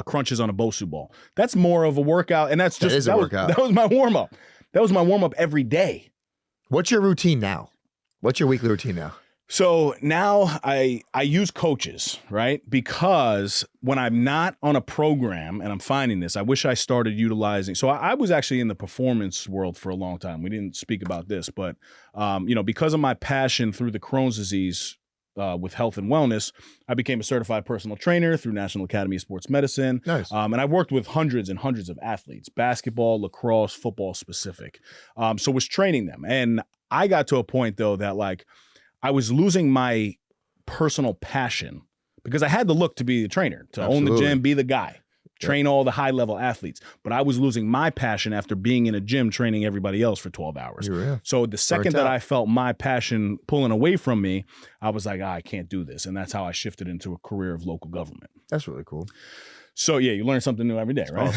crunches on a Bosu ball. That's more of a workout. And that was my warm-up. That was my warm-up every day. What's your routine now? What's your weekly routine now? So now I use coaches, right? Because when I'm not on a program, and I'm finding this, I wish I started utilizing. So I was actually in the performance world for a long time. We didn't speak about this, but because of my passion through the Crohn's disease with health and wellness, I became a certified personal trainer through National Academy of Sports Medicine. Nice. And I worked with hundreds and hundreds of athletes, basketball, lacrosse, football specific. So was training them. And I got to a point though that I was losing my personal passion because I had the look to be the trainer, to own the gym, be the guy, train all the high level athletes. But I was losing my passion after being in a gym training everybody else for 12 hours. So the second that I felt my passion pulling away from me, I was like, I can't do this. And that's how I shifted into a career of local government. That's really cool. So yeah, you learn something new every day, right?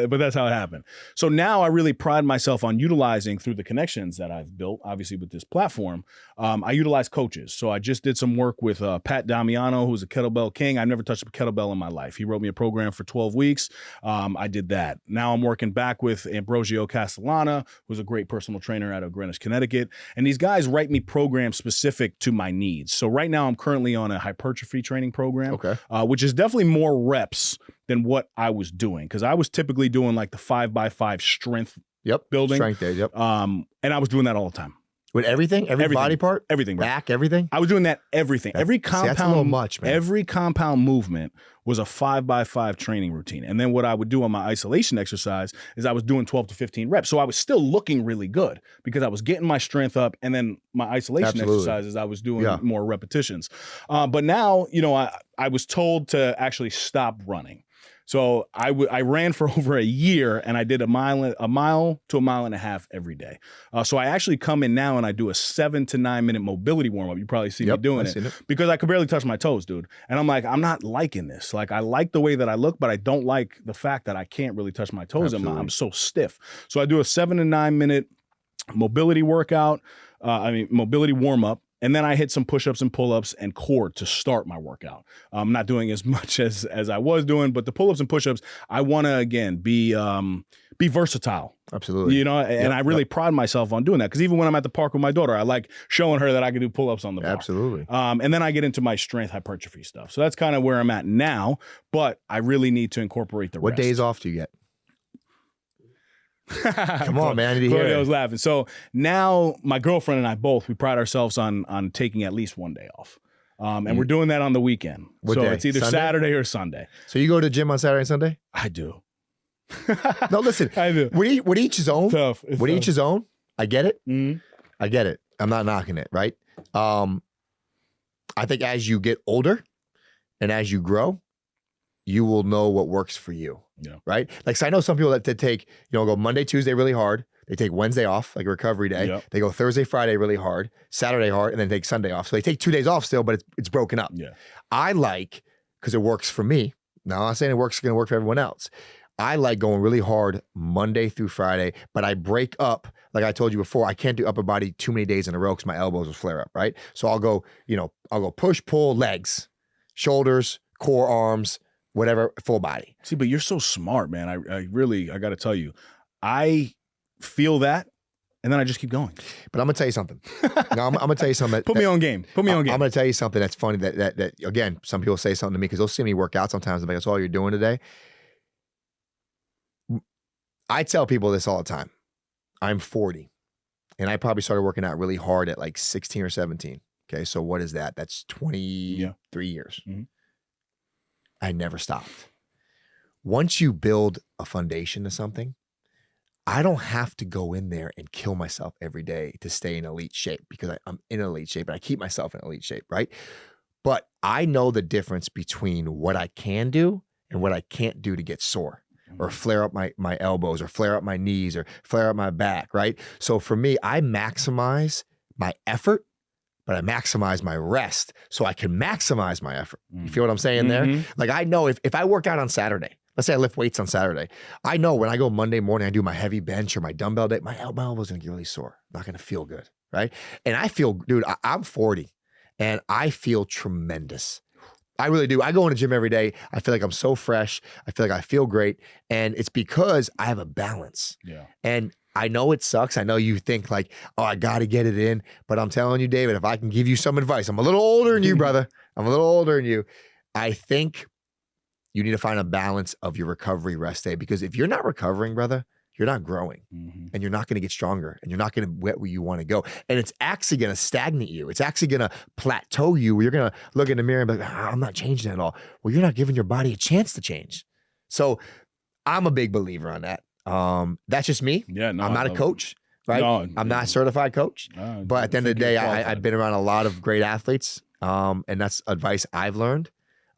But that's how it happened. So now I really pride myself on utilizing, through the connections that I've built, obviously with this platform, I utilize coaches. So I just did some work with Pat Damiano, who's a kettlebell king. I've never touched a kettlebell in my life. He wrote me a program for 12 weeks. I did that. Now I'm working back with Ambrosio Castellana, who's a great personal trainer out of Greenwich, Connecticut. And these guys write me programs specific to my needs. So right now I'm currently on a hypertrophy training program, which is definitely more reps else than what I was doing. Because I was typically doing like the 5x5 strength building. Strength days, yep. And I was doing that all the time. With everything? Every body part? Everything, bro. Back, everything? I was doing that everything. Every compound, that's a little much, man. Every compound movement was a 5x5 training routine. And then what I would do on my isolation exercise is I was doing 12 to 15 reps. So I was still looking really good because I was getting my strength up, and then my isolation exercises, I was doing more repetitions. But now, you know, I was told to actually stop running. So I ran for over a year, and I did a mile to a mile and a half every day. So I actually come in now and I do a 7 to 9 minute mobility warm up. You probably see me doing it because I could barely touch my toes, dude. And I'm like, I'm not liking this. Like, I like the way that I look, but I don't like the fact that I can't really touch my toes. I'm so stiff. So I do a 7 to 9 minute mobility workout. Mobility warm up. And then I hit some push-ups and pull-ups and core to start my workout. I'm not doing as much as I was doing, but the pull-ups and push-ups, I want to, again, be versatile. Absolutely. You know, and I really pride myself on doing that, because even when I'm at the park with my daughter, I like showing her that I can do pull-ups on the bar. Absolutely. And then I get into my strength hypertrophy stuff. So that's kind of where I'm at now, but I really need to incorporate the rest. What days off do you get? Come on, man. I need to hear Claudia it. was laughing. So now my girlfriend and I both, we pride ourselves on taking at least one day off. And we're doing that on the weekend. What so day? it's either Sunday? Saturday or Sunday. So you go to the gym on Saturday and Sunday? I do. No, listen. I do. With each his own. It's with each his own. I get it. Mm-hmm. I get it. I'm not knocking it, right? I think as you get older and as you grow, you will know what works for you. Yeah. Right? Like, so I know some people that take, go Monday, Tuesday really hard. They take Wednesday off, like a recovery day. Yep. They go Thursday, Friday really hard, Saturday hard, and then take Sunday off. So they take 2 days off still, but it's broken up. Yeah. I like, because it works for me. Now, I'm not saying it's going to work for everyone else. I like going really hard Monday through Friday, but I break up, like I told you before, I can't do upper body too many days in a row because my elbows will flare up, right? So I'll go push, pull, legs, shoulders, core, arms, whatever, full body. See, but you're so smart, man. I got to tell you, I feel that, and then I just keep going. But I'm gonna tell you something. No, I'm gonna tell you something. Put me on game. I'm gonna tell you something that's funny. That again, some people say something to me because they'll see me work out sometimes. I'm like, that's all you're doing today. I tell people this all the time. I'm 40, and I probably started working out really hard at like 16 or 17. Okay, so what is that? That's 23 years. Mm-hmm. I never stopped. Once you build a foundation to something, I don't have to go in there and kill myself every day to stay in elite shape, because I'm in elite shape and I keep myself in elite shape, right? But I know the difference between what I can do and what I can't do to get sore or flare up my elbows or flare up my knees or flare up my back, right? So for me, I maximize my effort, but I maximize my rest so I can maximize my effort. You feel what I'm saying there? Like, I know if I work out on Saturday, let's say I lift weights on Saturday, I know when I go Monday morning, I do my heavy bench or my dumbbell day, my elbow's gonna get really sore. Not gonna feel good, right? And I feel, dude, I'm 40 and I feel tremendous. I really do. I go in the gym every day. I feel like I'm so fresh. I feel like I feel great. And it's because I have a balance. Yeah. And I know it sucks. I know you think like, oh, I got to get it in. But I'm telling you, David, if I can give you some advice, I'm a little older than you, brother. I'm a little older than you. I think you need to find a balance of your recovery rest day, because if you're not recovering, brother, you're not growing and you're not going to get stronger and you're not going to get where you want to go. And it's actually going to stagnate you. It's actually going to plateau you, where you're going to look in the mirror and be like, I'm not changing at all. Well, you're not giving your body a chance to change. So I'm a big believer on that. That's just me. Yeah, no, I'm not a coach, right? No, I'm not a certified coach. But at the end of the day, I've been around a lot of great athletes. And that's advice I've learned.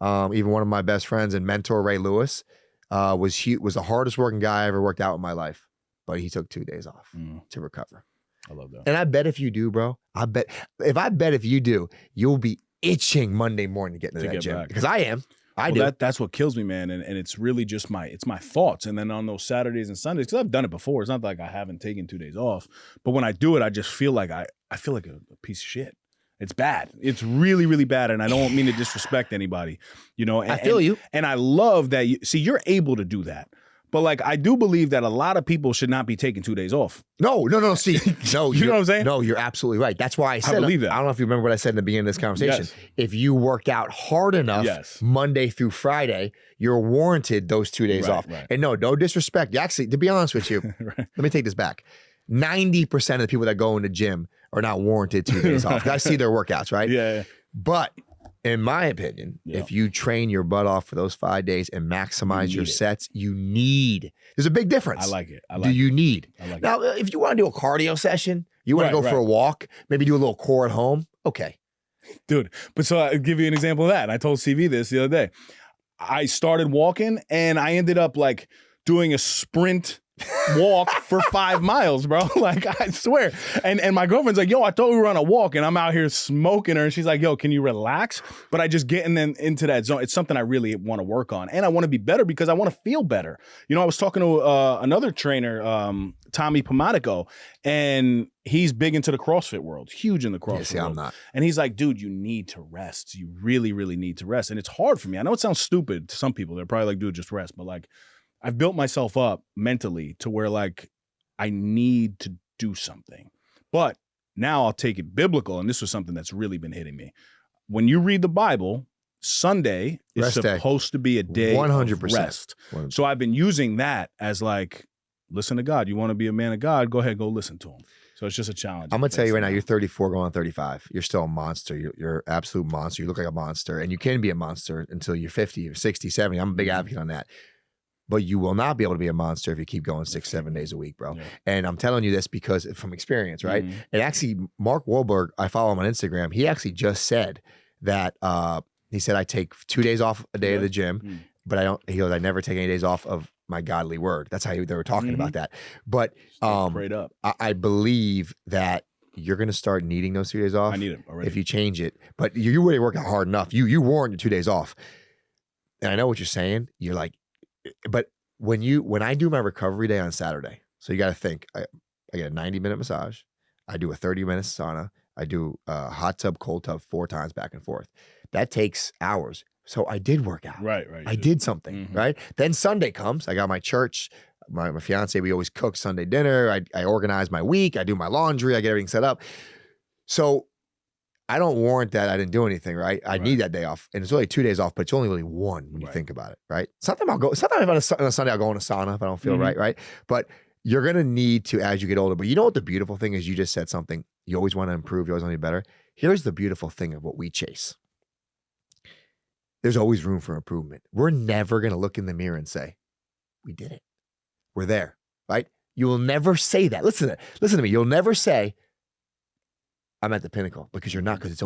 Even one of my best friends and mentor, Ray Lewis, was the hardest working guy I ever worked out in my life, but he took 2 days off to recover. I love that. And I bet if you do, bro, if you do, you'll be itching Monday morning to get into that gym back. Because I am. I do. That's what kills me, man. And it's really just my thoughts. And then on those Saturdays and Sundays, because I've done it before, it's not like I haven't taken 2 days off, but when I do it, I just feel like I feel like a piece of shit. It's bad. It's really, really bad. And I don't mean to disrespect anybody, And, I feel you. And I love that you're able to do that. But like, I do believe that a lot of people should not be taking 2 days off. No. See, no, You know what I'm saying? No, you're absolutely right. That's why I said, believe that. I don't know if you remember what I said in the beginning of this conversation. Yes. If you work out hard enough Monday through Friday, you're warranted those 2 days off. Right. And no disrespect. Actually, to be honest with you, let me take this back. 90% of the people that go in the gym are not warranted 2 days off. I see their workouts, right? Yeah. But in my opinion, if you train your butt off for those 5 days and maximize your sets, there's a big difference. I like it. You need. I like Now, if you want to do a cardio session, you want to go for a walk, maybe do a little core at home, okay. Dude, but so I'll give you an example of that. And I told CV this the other day. I started walking and I ended up like doing a sprint walk for 5 miles, bro. Like, I swear. And my girlfriend's like, yo, I thought we were on a walk, and I'm out here smoking her. And she's like, yo, can you relax? But I just getting into that zone. It's something I really want to work on. And I want to be better because I want to feel better. You know, I was talking to another trainer, Tommy Pomatico, and he's big into the CrossFit world, huge in the CrossFit world. I'm not. And he's like, dude, you need to rest. You really, really need to rest. And it's hard for me. I know it sounds stupid to some people. They're probably like, dude, just rest. But like, I've built myself up mentally to where like I need to do something. But now I'll take it biblical, and this was something that's really been hitting me. When you read the Bible, Sunday is Rest supposed to be a day 100%. of rest. 100%. So I've been using that as like, listen to God. You want to be a man of God? Go ahead, go listen to him. So it's just a challenge. I'm going to tell you right now, you're 34 going on 35. You're still a monster. You're an absolute monster. You look like a monster, and you can be a monster until you're 50 or 60, 70. I'm a big advocate on that. But you will not be able to be a monster if you keep going 6-7 days a week, bro. Yeah. And I'm telling you this because from experience, right? Mm-hmm. And actually, Mark Wahlberg, I follow him on Instagram. He actually just said that he said I take 2 days off a day of the gym, but I don't. He goes, I never take any days off of my godly word. That's how they were talking about that. But prayed up. I believe that you're going to start needing those 2 days off. I need them already if you change it. But you already working hard enough. You warrant your 2 days off. And I know what you're saying. You're like. But when I do my recovery day on Saturday, so you got to think, I get a 90-minute massage, I do a 30-minute sauna, I do a hot tub, cold tub 4 times back and forth. That takes hours. So I did work out. Right. I did something, right? Then Sunday comes, I got my church, my fiance, we always cook Sunday dinner. I organize my week, I do my laundry, I get everything set up. So I don't warrant that I didn't do anything, right? I need that day off. And it's only 2 days off, but it's only really one when you think about it, right? Sometimes on a Sunday I'll go in a sauna if I don't feel right? But you're going to need to as you get older. But you know what the beautiful thing is? You just said something. You always want to improve. You always want to be better. Here's the beautiful thing of what we chase. There's always room for improvement. We're never going to look in the mirror and say, we did it. We're there, right? You will never say that. Listen to me. You'll never say, I'm at the pinnacle, because you're not, because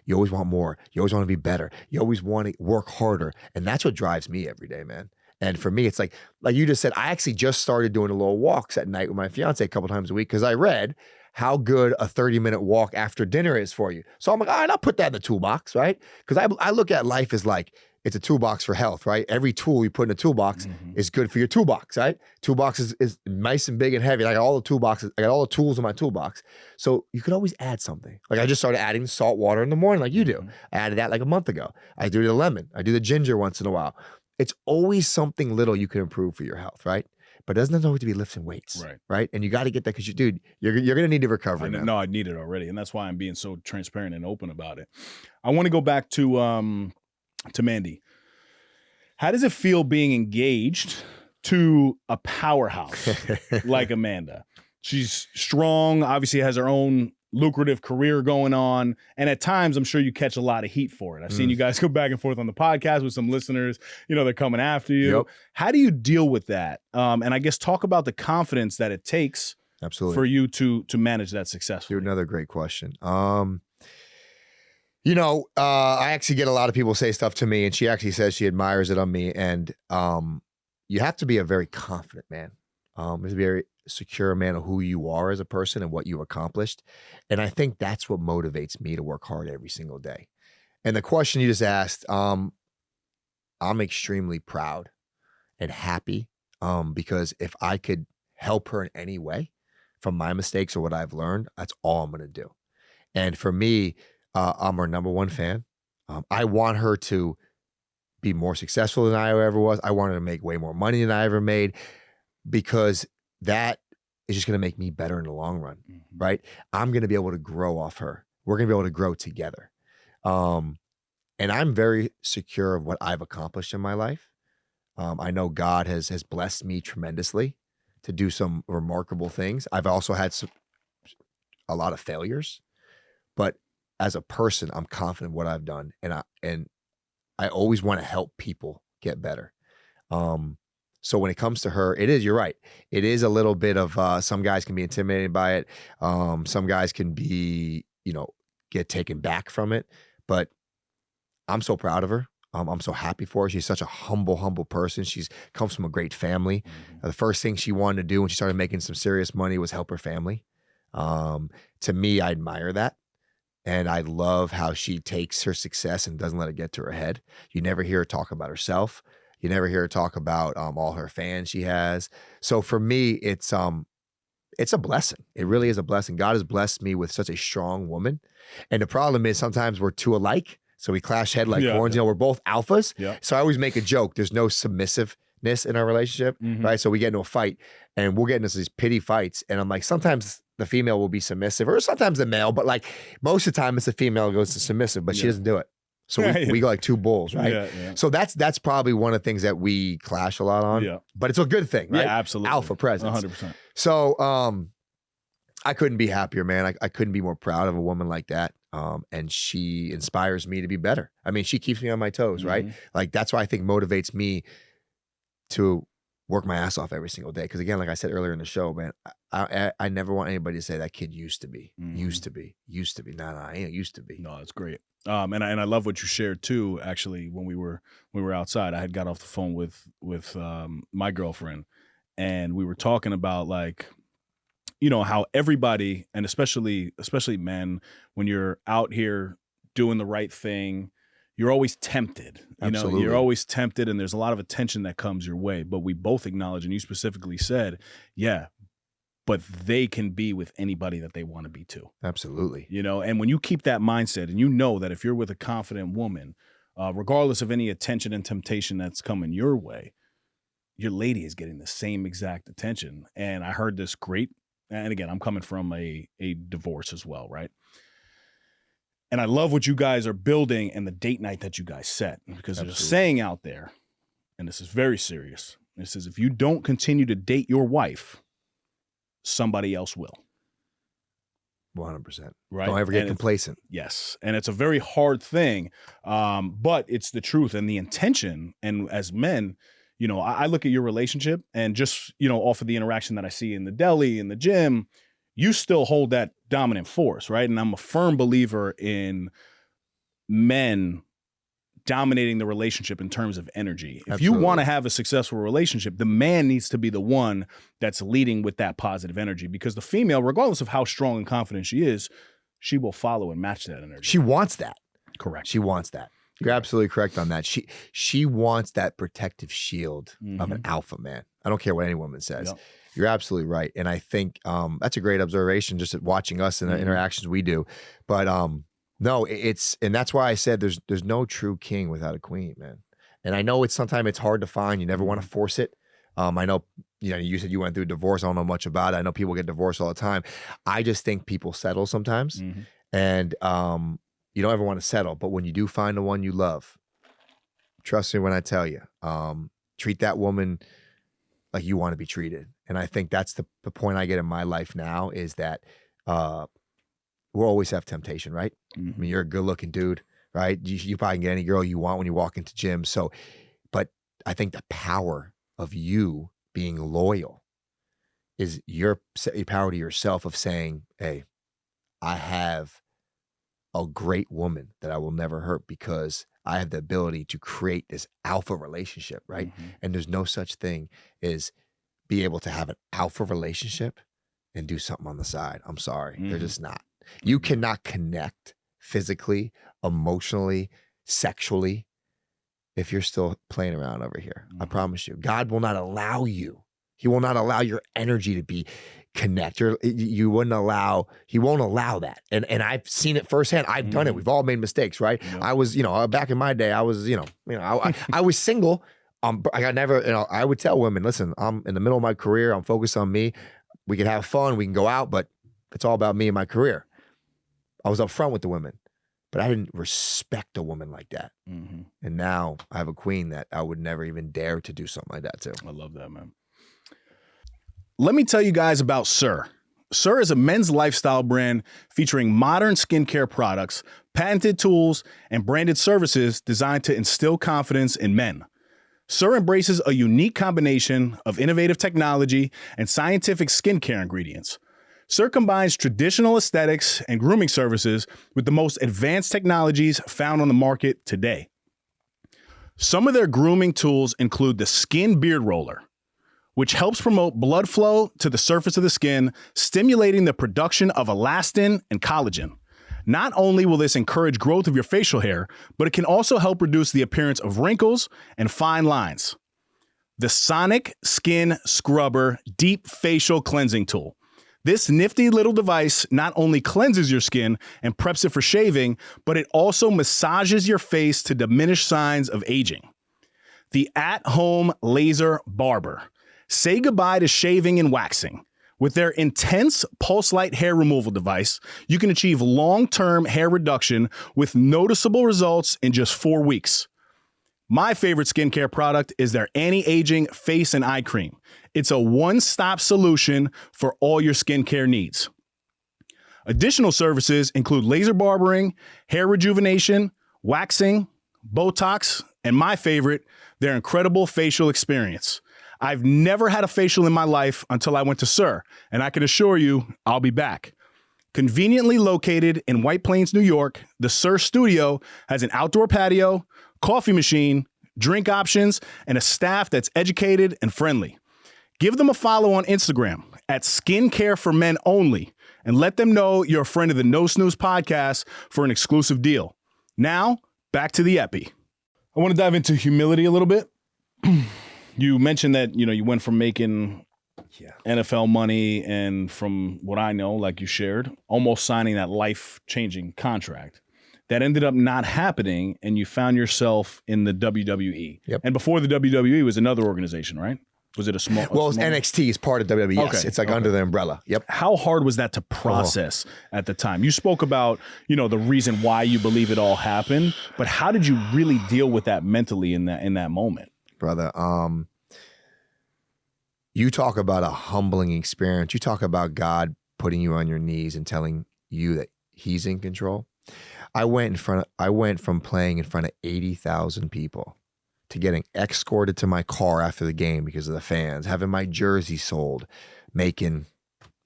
you always want more. You always want to be better. You always want to work harder. And that's what drives me every day, man. And for me, it's like you just said, I actually just started doing a little walks at night with my fiance a couple times a week because I read how good a 30-minute walk after dinner is for you. So I'm like, all right, I'll put that in the toolbox, right? Because I look at life as like, it's a toolbox for health, right? Every tool you put in a toolbox is good for your toolbox, right? Toolbox is nice and big and heavy. I got all the toolboxes. I got all the tools in my toolbox. So you could always add something. Like I just started adding salt water in the morning like you do. I added that like a month ago. I do the lemon. I do the ginger once in a while. It's always something little you can improve for your health, right? But it doesn't always have to be lifting weights, right? And you got to get that because you're going to need to recover. No, I need it already. And that's why I'm being so transparent and open about it. I want to go back to Mandy. How does it feel being engaged to a powerhouse like Amanda? She's strong, obviously has her own lucrative career going on. And at times, I'm sure you catch a lot of heat for it. I've seen you guys go back and forth on the podcast with some listeners. You know, they're coming after you. Yep. How do you deal with that? And I guess talk about the confidence that it takes for you to manage that successfully. Another great question. You know, I actually get a lot of people say stuff to me, and she actually says she admires it on me. And you have to be a very confident man. You have to be a very secure man of who you are as a person and what you accomplished. And I think that's what motivates me to work hard every single day. And the question you just asked, I'm extremely proud and happy because if I could help her in any way from my mistakes or what I've learned, that's all I'm going to do. And for me, I'm her #1 fan. I want her to be more successful than I ever was. I want her to make way more money than I ever made, because that is just going to make me better in the long run, right? I'm going to be able to grow off her. We're going to be able to grow together. And I'm very secure of what I've accomplished in my life. I know God has blessed me tremendously to do some remarkable things. I've also had a lot of failures, but as a person, I'm confident in what I've done, and I always want to help people get better. So when it comes to her, you're right. It is a little bit of, some guys can be intimidated by it. Some guys can be, get taken back from it, but I'm so proud of her. I'm so happy for her. She's such a humble person. She's comes from a great family. The first thing she wanted to do when she started making some serious money was help her family. To me, I admire that. And I love how she takes her success and doesn't let it get to her head. You never hear her talk about herself. You never hear her talk about all her fans she has. So for me, it's a blessing. It really is a blessing. God has blessed me with such a strong woman. And the problem is sometimes we're too alike. So we clash head like horns. We're both alphas. Yeah. So I always make a joke. There's no submissiveness in our relationship, right? So we get into a fight and we'll get into these pity fights. And I'm like, sometimes the female will be submissive, or sometimes the male, but like most of the time it's the female who goes to submissive, but she doesn't do it. So we go like two bulls, right? So that's probably one of the things that we clash a lot on, but it's a good thing, right? Yeah, absolutely. Alpha presence. 100%. So I couldn't be happier, man. I couldn't be more proud of a woman like that. And she inspires me to be better. I mean, she keeps me on my toes, right? Like that's why I think motivates me to work my ass off every single day. Because again, like I said earlier in the show, man, I never want anybody to say that kid used to be. Used to be. Nah, I ain't used to be. No, that's great. And I love what you shared too. Actually, when we were outside, I had got off the phone with my girlfriend, and we were talking about like, how everybody, and especially men, when you're out here doing the right thing, you're always tempted. Absolutely. You're always tempted, and there's a lot of attention that comes your way. But we both acknowledge, and you specifically said, but they can be with anybody that they want to be too. Absolutely. And when you keep that mindset, and that if you're with a confident woman, regardless of any attention and temptation that's coming your way, your lady is getting the same exact attention. And I heard this great, and again, I'm coming from a divorce as well, right? And I love what you guys are building and the date night that you guys set, because there's a saying out there, and this is very serious. It says, if you don't continue to date your wife, somebody else will. 100%. Right. Don't ever get complacent. Yes. And it's a very hard thing, but it's the truth and the intention. And as men, I look at your relationship and just, off of the interaction that I see in the deli, in the gym, you still hold that dominant force, right? And I'm a firm believer in men dominating the relationship in terms of energy. If you want to have a successful relationship, the man needs to be the one that's leading with that positive energy, because the female, regardless of how strong and confident she is, she will follow and match that energy. She wants that. Correct. She wants that. You're absolutely correct on that. She wants that protective shield of an alpha man. I don't care what any woman says. Yep. You're absolutely right. And I think that's a great observation just at watching us and the interactions we do. But no, and that's why I said there's no true king without a queen, man. And I know sometimes it's hard to find. You never want to force it. I know, you said you went through a divorce. I don't know much about it. I know people get divorced all the time. I just think people settle sometimes. And you don't ever want to settle, but when you do find the one you love, trust me when I tell you, treat that woman like you want to be treated. And I think that's the point I get in my life now, is that we'll always have temptation, right? I mean, you're a good looking dude, right? You probably can get any girl you want when you walk into gyms. So, but I think the power of you being loyal is your power to yourself of saying, hey, I have a great woman that I will never hurt, because I have the ability to create this alpha relationship, right? And there's no such thing as be able to have an alpha relationship and do something on the side. I'm sorry. They're just not. You cannot connect physically, emotionally, sexually if you're still playing around over here. I promise you. God will not allow you. He will not allow your energy to be connect. You wouldn't allow, he won't allow that. And I've seen it firsthand. I've done it. We've all made mistakes, right? Yeah. I was, back in my day, I was, I was single. I got never, I would tell women, listen, I'm in the middle of my career. I'm focused on me. We can have fun. We can go out, but it's all about me and my career. I was upfront with the women, but I didn't respect a woman like that. Mm-hmm. And now I have a queen that I would never even dare to do something like that to. I love that, man. Let me tell you guys about Sir. Sir is a men's lifestyle brand featuring modern skincare products, patented tools, and branded services designed to instill confidence in men. Sir embraces a unique combination of innovative technology and scientific skincare ingredients. Sir combines traditional aesthetics and grooming services with the most advanced technologies found on the market today. Some of their grooming tools include the Skin Beard Roller, which helps promote blood flow to the surface of the skin, stimulating the production of elastin and collagen. Not only will this encourage growth of your facial hair, but it can also help reduce the appearance of wrinkles and fine lines. The Sonic Skin Scrubber Deep Facial Cleansing Tool. This nifty little device not only cleanses your skin and preps it for shaving, but it also massages your face to diminish signs of aging. The At-Home Laser Barber. Say goodbye to shaving and waxing. With their intense pulse light hair removal device, you can achieve long-term hair reduction with noticeable results in just 4 weeks. My favorite skincare product is their anti-aging face and eye cream. It's a one-stop solution for all your skincare needs. Additional services include laser barbering, hair rejuvenation, waxing, Botox, and my favorite, their incredible facial experience. I've never had a facial in my life until I went to Sir, and I can assure you I'll be back. Conveniently located in White Plains, New York, the Sir Studio has an outdoor patio, coffee machine, drink options, and a staff that's educated and friendly. Give them a follow on Instagram at Skincare for Men Only, and let them know you're a friend of the No Snooze podcast for an exclusive deal. Now, back to the epi. I want to dive into humility a little bit. You mentioned that, you went from making NFL money and, from what I know, like you shared, almost signing that life-changing contract. That ended up not happening, and you found yourself in the WWE. Yep. And before the WWE was another organization, right? Was it a small? Well, NXT is part of WWE. Yes. Okay. It's like under the umbrella. Yep. How hard was that to process at the time? You spoke about, the reason why you believe it all happened, but how did you really deal with that mentally in that moment? Brother, you talk about a humbling experience. You talk about God putting you on your knees and telling you that he's in control. I went from playing in front of 80,000 people to getting escorted to my car after the game because of the fans, having my jersey sold, making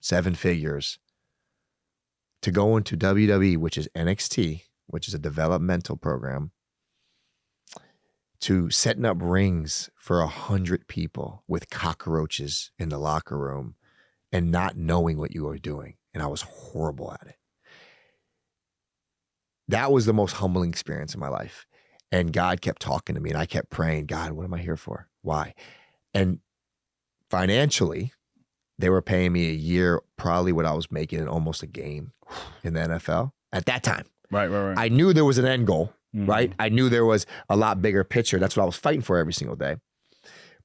7 figures, to go into WWE, which is NXT, which is a developmental program, to setting up rings for 100 people with cockroaches in the locker room and not knowing what you were doing. And I was horrible at it. That was the most humbling experience in my life. And God kept talking to me, and I kept praying, God, what am I here for? Why? And financially, they were paying me a year, probably what I was making in almost a game in the NFL at that time. Right. I knew there was an end goal, right? I knew there was a lot bigger picture. That's what I was fighting for every single day.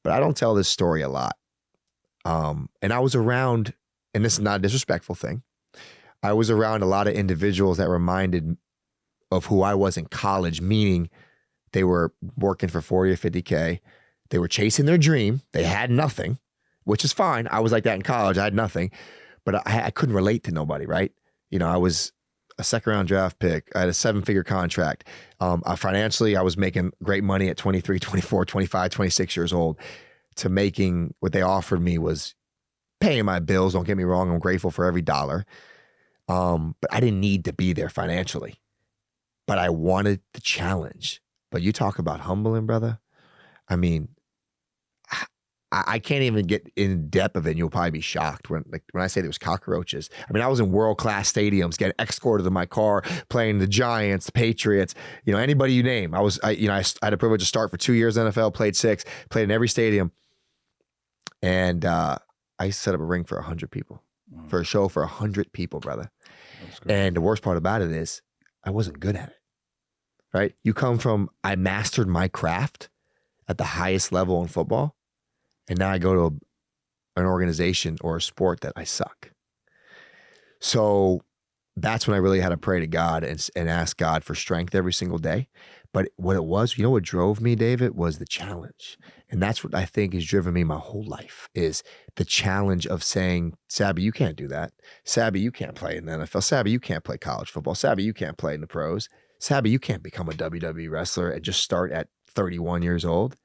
But I don't tell this story a lot. And I was around, and this is not a disrespectful thing, I was around a lot of individuals that reminded of who I was in college, meaning they were working for 40 or 50K. They were chasing their dream. They had nothing, which is fine. I was like that in college. I had nothing, but I couldn't relate to nobody, right? I was a 2nd round draft pick. I had a 7-figure contract. Financially, I was making great money at 23, 24, 25, 26 years old. To making what they offered me was paying my bills. Don't get me wrong. I'm grateful for every dollar. But I didn't need to be there financially. But I wanted the challenge. But you talk about humbling, brother. I mean, I can't even get in depth of it. And you'll probably be shocked when I say there was cockroaches. I mean, I was in world-class stadiums, getting escorted to my car, playing the Giants, the Patriots, anybody you name. I had a privilege to start for 2 years in the NFL, played 6, played in every stadium. And I set up a ring for 100 people. for a show for 100 people, brother. That's great. And the worst part about it is I wasn't good at it, right? You come from, I mastered my craft at the highest level in football, and now I go to an organization or a sport that I suck. So that's when I really had to pray to God and ask God for strength every single day. But what it was, what drove me, David, was the challenge. And that's what I think has driven me my whole life, is the challenge of saying, Sabby, you can't do that. Sabby, you can't play in the NFL. Sabby, you can't play college football. Sabby, you can't play in the pros. Sabby, you can't become a WWE wrestler and just start at 31 years old.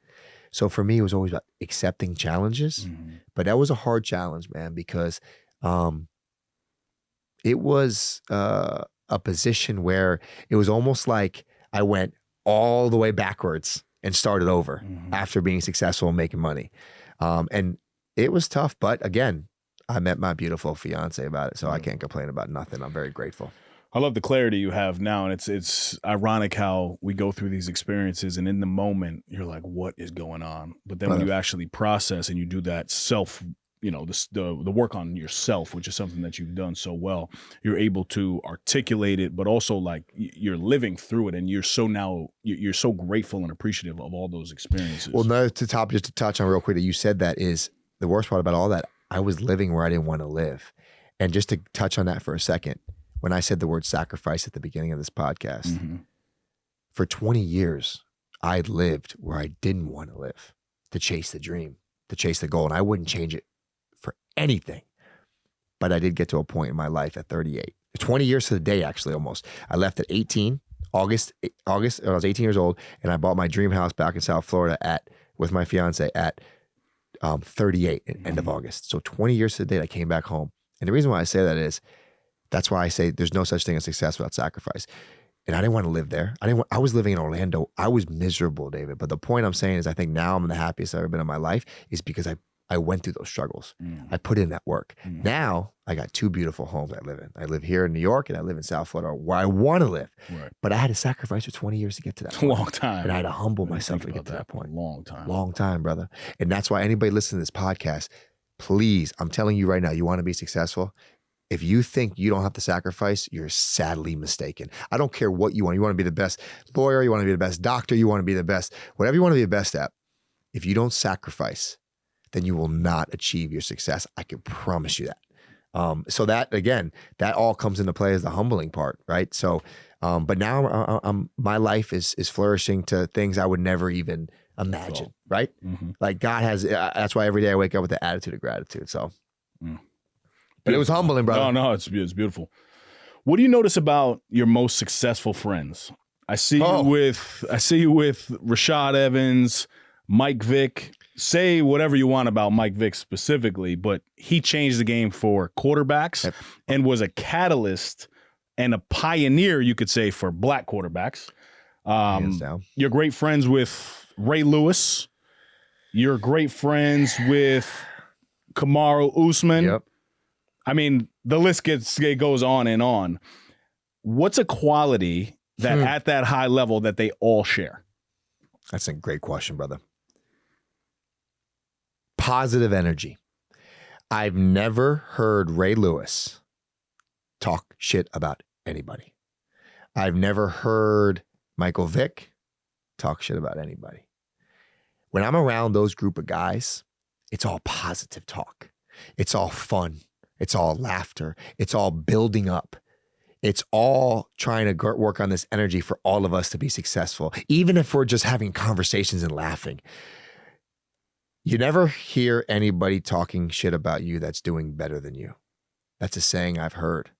So for me, it was always about accepting challenges. Mm-hmm. But that was a hard challenge, man, because it was a position where it was almost like I went all the way backwards and started over after being successful and making money. And it was tough, but again, I met my beautiful fiance about it, so I can't complain about nothing. I'm very grateful. I love the clarity you have now, and it's ironic how we go through these experiences, and in the moment, you're like, what is going on? But then when you actually process and you do that self, the work on yourself, which is something that you've done so well, you're able to articulate it, but also like you're living through it, and you're so grateful and appreciative of all those experiences. Well, just to touch on real quick that you said that is the worst part about all that. I was living where I didn't want to live. And just to touch on that for a second, when I said the word sacrifice at the beginning of this podcast, for 20 years, I lived where I didn't want to live, to chase the dream, to chase the goal. And I wouldn't change it for anything. But I did get to a point in my life at 38, 20 years to the day, actually, almost. I left at 18, August, I was 18 years old, and I bought my dream house back in South Florida with my fiance at 38 at end of August. So 20 years to the date, I came back home. And the reason why I say that is, that's why I say there's no such thing as success without sacrifice. And I didn't want to live there. I was living in Orlando. I was miserable, David. But the point I'm saying is, I think now I'm the happiest I've ever been in my life is because I went through those struggles. I put in that work. Now I got two beautiful homes I live in. I live here in New York and I live in South Florida where I want to live. Right. But I had to sacrifice for 20 years to get to that point. Long time. And I had to humble myself to get to that point. Long time. Long time, brother. And that's why anybody listening to this podcast, please, I'm telling you right now, you want to be successful. If you think you don't have to sacrifice, you're sadly mistaken. I don't care what you want. You want to be the best lawyer, you want to be the best doctor, you want to be the best, whatever you want to be the best at. If you don't sacrifice, then you will not achieve your success. I can promise you that. So that, again, that all comes into play as the humbling part, right? So, but now my life is flourishing to things I would never even imagine, right? Like God has, that's why every day I wake up with the attitude of gratitude. So. But it was humbling, brother. No, it's beautiful. What do you notice about your most successful friends? I see you with Rashad Evans, Mike Vick. Say whatever you want about Mike Vick specifically, but he changed the game for quarterbacks and was a catalyst and a pioneer, you could say, for black quarterbacks. Hands down. You're great friends with Ray Lewis. You're great friends with Kamaru Usman. Yep. I mean, the list goes on and on. What's a quality that at that high level that they all share? That's a great question, brother. Positive energy. I've never heard Ray Lewis talk shit about anybody. I've never heard Michael Vick talk shit about anybody. When I'm around those group of guys, it's all positive talk. It's all fun. It's all laughter. It's all building up. It's all trying to work on this energy for all of us to be successful, even if we're just having conversations and laughing. You never hear anybody talking shit about you that's doing better than you. That's a saying I've heard.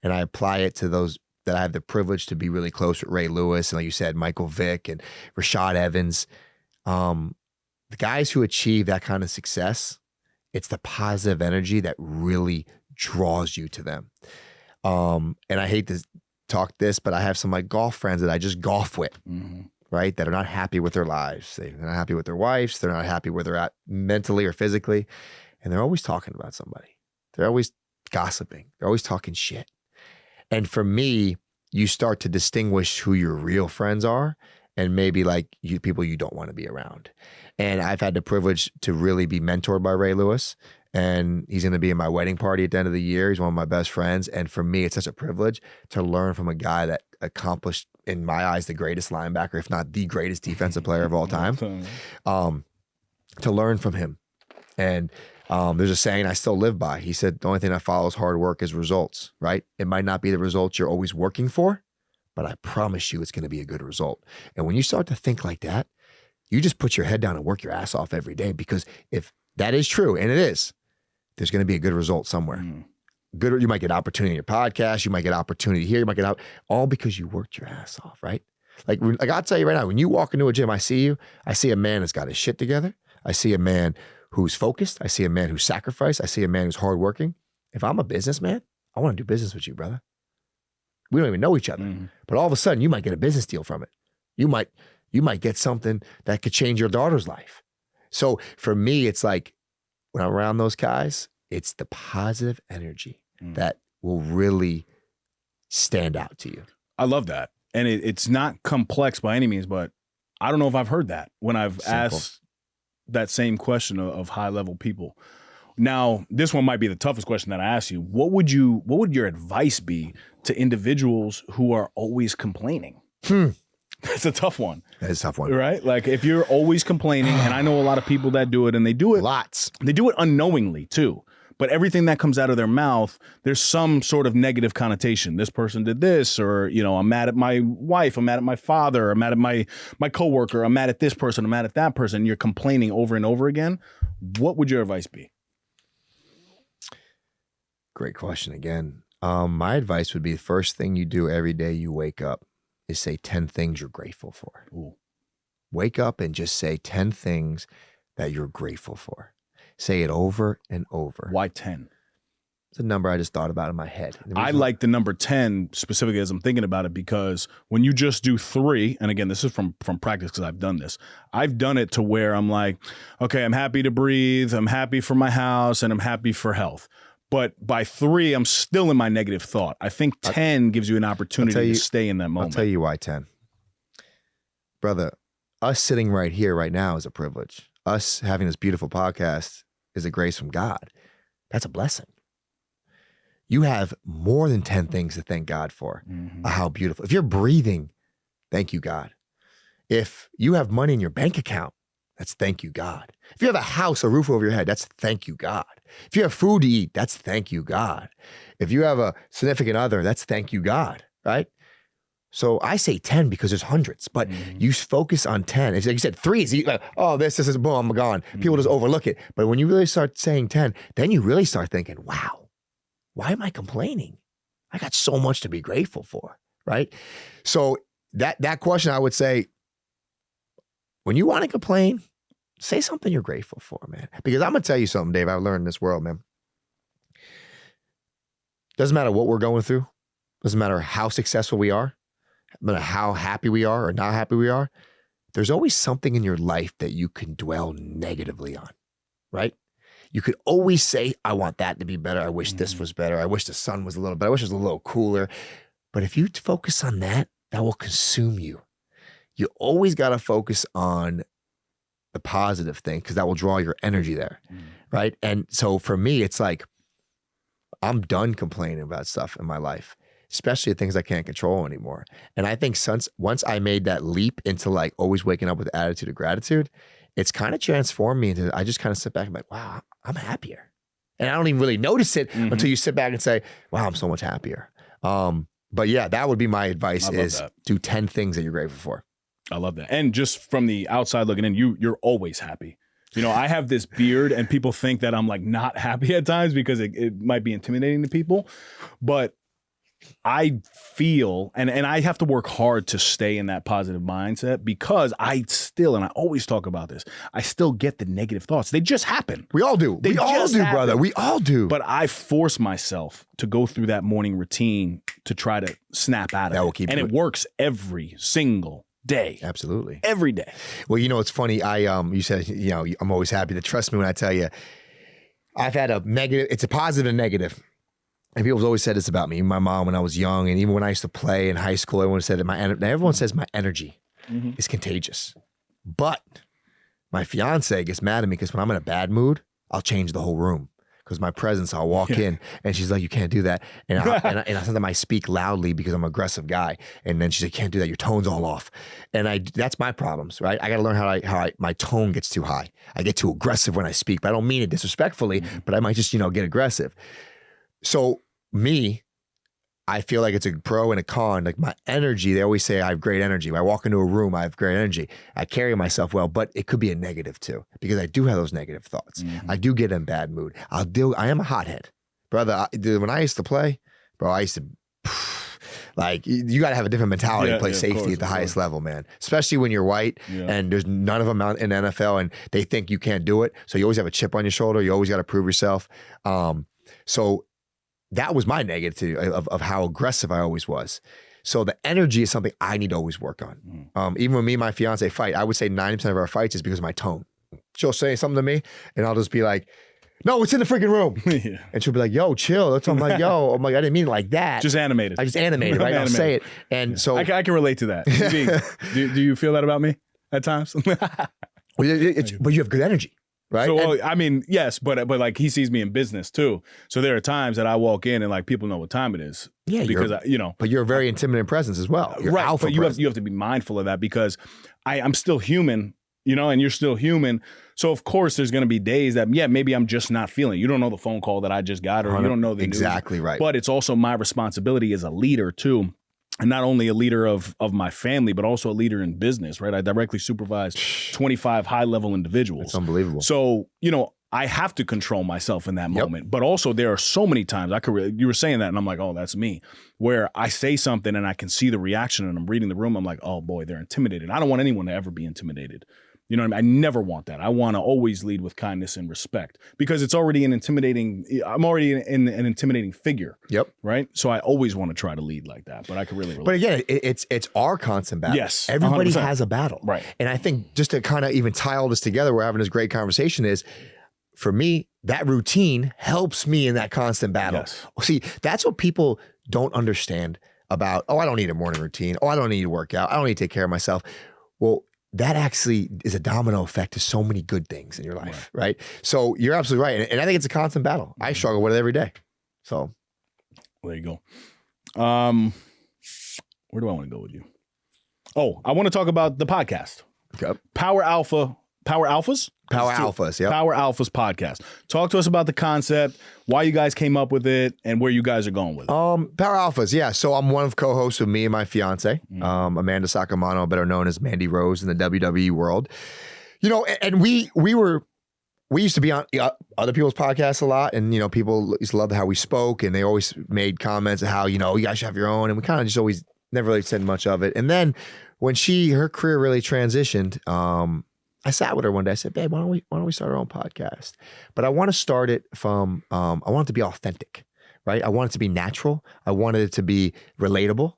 And I apply it to those that I have the privilege to be really close with Ray Lewis, and like you said, Michael Vick and Rashad Evans. The guys who achieve that kind of success, it's the positive energy that really draws you to them. And I hate to talk this, but I have some like golf friends that I just golf with, right? That are not happy with their lives. They're not happy with their wives. They're not happy where they're at mentally or physically. And they're always talking about somebody. They're always gossiping. They're always talking shit. And for me, you start to distinguish who your real friends are. and maybe like people you don't want to be around. And I've had the privilege to really be mentored by Ray Lewis, and he's going to be in my wedding party at the end of the year. He's one of my best friends. And for me, it's such a privilege to learn from a guy that accomplished, in my eyes, the greatest linebacker, if not the greatest defensive player of all time, to learn from him. And there's a saying I still live by. He said, the only thing that follows hard work is results, right? It might not be the results you're always working for, but I promise you it's going to be a good result. And when you start to think like that, you just put your head down and work your ass off every day, because if that is true, and it is, there's going to be a good result somewhere. Good, you might get opportunity in your podcast, you might get opportunity here, you might get out, all because you worked your ass off, right? Like I'll tell you right now, when you walk into a gym, I see a man that's got his shit together. I see a man who's focused. I see a man who's sacrificed. I see a man who's hardworking. If I'm a businessman, I want to do business with you, brother. We don't even know each other, but all of a sudden you might get a business deal from it. You might get something that could change your daughter's life. So for me, it's like when I'm around those guys, it's the positive energy that will really stand out to you. I love that. And it's not complex by any means, but I don't know if I've heard that when I've asked that same question of high-level people. Now, this one might be the toughest question that I ask you. What would your advice be to individuals who are always complaining? That's a tough one. That is a tough one. Right? Like if you're always complaining, and I know a lot of people that do it, and they do it. Lots. They do it unknowingly too. But everything that comes out of their mouth, there's some sort of negative connotation. This person did this, or, you know, I'm mad at my wife, I'm mad at my father, I'm mad at my coworker, I'm mad at this person, I'm mad at that person. You're complaining over and over again. What would your advice be? Great question again. My advice would be the first thing you do every day you wake up is say 10 things you're grateful for. Ooh. Wake up and just say 10 things that you're grateful for. Say it over and over. Why 10? It's a number I just thought about in my head. I like the number 10 specifically as I'm thinking about it, because when you just do 3, and again, this is from practice because I've done this. I've done it to where I'm like, okay, I'm happy to breathe, I'm happy for my house, and I'm happy for health. But by 3, I'm still in my negative thought. I think 10 gives you an opportunity to stay in that moment. I'll tell you why 10. Brother, us sitting right here right now is a privilege. Us having this beautiful podcast is a grace from God. That's a blessing. You have more than 10 things to thank God for. How beautiful. If you're breathing, thank you, God. If you have money in your bank account, that's thank you, God. If you have a house, a roof over your head, that's thank you, God. If you have food to eat, that's thank you, God. If you have a significant other, that's thank you, God, right? So I say 10 because there's hundreds, but you focus on 10. It's like you said, 3 is like, oh, this is boom, I'm gone. People just overlook it. But when you really start saying 10, then you really start thinking, wow, why am I complaining? I got so much to be grateful for, right? So that question, I would say, when you want to complain, say something you're grateful for, man. Because I'm going to tell you something, Dave, I've learned in this world, man. Doesn't matter what we're going through. Doesn't matter how successful we are. No matter how happy we are or not happy we are, there's always something in your life that you can dwell negatively on, right? You could always say, I want that to be better. I wish this was better. I wish the sun was a little better. I wish it was a little cooler. But if you focus on that, that will consume you. You always got to focus on the positive thing, because that will draw your energy there, right? And so for me, it's like, I'm done complaining about stuff in my life, especially things I can't control anymore. And I think once I made that leap into like always waking up with attitude of gratitude, it's kind of transformed me into, I just kind of sit back and be like, wow, I'm happier. And I don't even really notice it until you sit back and say, wow, I'm so much happier. But yeah, that would be my advice, is do 10 things that you're grateful for. I love that. And just from the outside looking in, you're always happy. You know, I have this beard and people think that I'm like not happy at times because it might be intimidating to people. But I feel, and I have to work hard to stay in that positive mindset, because I still, and I always talk about this, I still get the negative thoughts. They just happen. We all do. We all do, brother. We all do. But I force myself to go through that morning routine to try to snap out of it. That will keep you. And it works every single day. Absolutely. Every day. Well, you know, it's funny. You said, you know, I'm always happy to trust me when I tell you, I've had a negative, it's a positive and negative. And people have always said this about me. My mom, when I was young, and even when I used to play in high school, everyone said that everyone says my energy. is contagious. But my fiance gets mad at me because when I'm in a bad mood, I'll change the whole room. Because my presence, I'll walk in and she's like, you can't do that. And sometimes I speak loudly because I'm an aggressive guy. And then she's like, can't do that. Your tone's all off. And that's my problems, right? I got to learn how my tone gets too high. I get too aggressive when I speak, but I don't mean it disrespectfully, but I might just, get aggressive. So I feel like it's a pro and a con. Like my energy, they always say I have great energy. When I walk into a room, I have great energy. I carry myself well, but it could be a negative too, because I do have those negative thoughts. I do get in bad mood. I am a hothead. Brother, when I used to play, bro, I used to, like, you got to have a different mentality to play safety at the highest level, man. Especially when you're white and there's none of them out in the NFL and they think you can't do it. So you always have a chip on your shoulder. You always got to prove yourself. So that was my negative of how aggressive I always was. So the energy is something I need to always work on. Even when me and my fiance fight, I would say 90% of our fights is because of my tone. She'll say something to me and I'll just be like, no, it's in the freaking room. And she'll be like, yo, chill. I'm like, I didn't mean it like that. Just animated. I just animated, right? I'll say it. And so I can relate to that. Do you feel that about me at times? But you have good energy. Right. So, yes, but like he sees me in business too. So there are times that I walk in and like people know what time it is. Yeah, because but you're a very intimidating presence as well. You're right. Alpha but you have to be mindful of that because I'm still human, and you're still human. So of course there's going to be days that maybe I'm just not feeling. You don't know the phone call that I just got, or you don't know the exactly news. Right. But it's also my responsibility as a leader too. And not only a leader of my family, but also a leader in business, right? I directly supervise 25 high-level individuals. It's unbelievable. So, I have to control myself in that moment. But also there are so many times you were saying that and I'm like, oh, that's me, where I say something and I can see the reaction and I'm reading the room. I'm like, oh boy, they're intimidated. I don't want anyone to ever be intimidated. You know what I mean? I never want that. I want to always lead with kindness and respect because it's already I'm already in an intimidating figure. Yep. Right. So I always want to try to lead like that, but I could really relate. But again, it's our constant battle. Yes. Everybody 100%. has a battle. Right. And I think just to kind of even tie all this together, we're having this great conversation is, for me, that routine helps me in that constant battle. Yes. See, that's what people don't understand about, I don't need a morning routine. I don't need to work out. I don't need to take care of myself. Well, that actually is a domino effect to so many good things in your life, right? So you're absolutely right. And I think it's a constant battle. I struggle with it every day. So there you go. Where do I want to go with you? Oh, I want to talk about the podcast. Okay. Power Alphas? Power Alphas, yeah. Power Alphas podcast. Talk to us about the concept, why you guys came up with it, and where you guys are going with it. Power Alphas, yeah. So I'm one of co-hosts with me and my fiance, Amanda Sacamano, better known as Mandy Rose in the WWE world. And we used to be on other people's podcasts a lot, and people used to love how we spoke, and they always made comments of how you guys should have your own, and we kind of just always never really said much of it. And then when her career really transitioned, I sat with her one day. I said, babe, why don't we start our own podcast? But I want to start it from, I want it to be authentic, right? I want it to be natural. I wanted it to be relatable.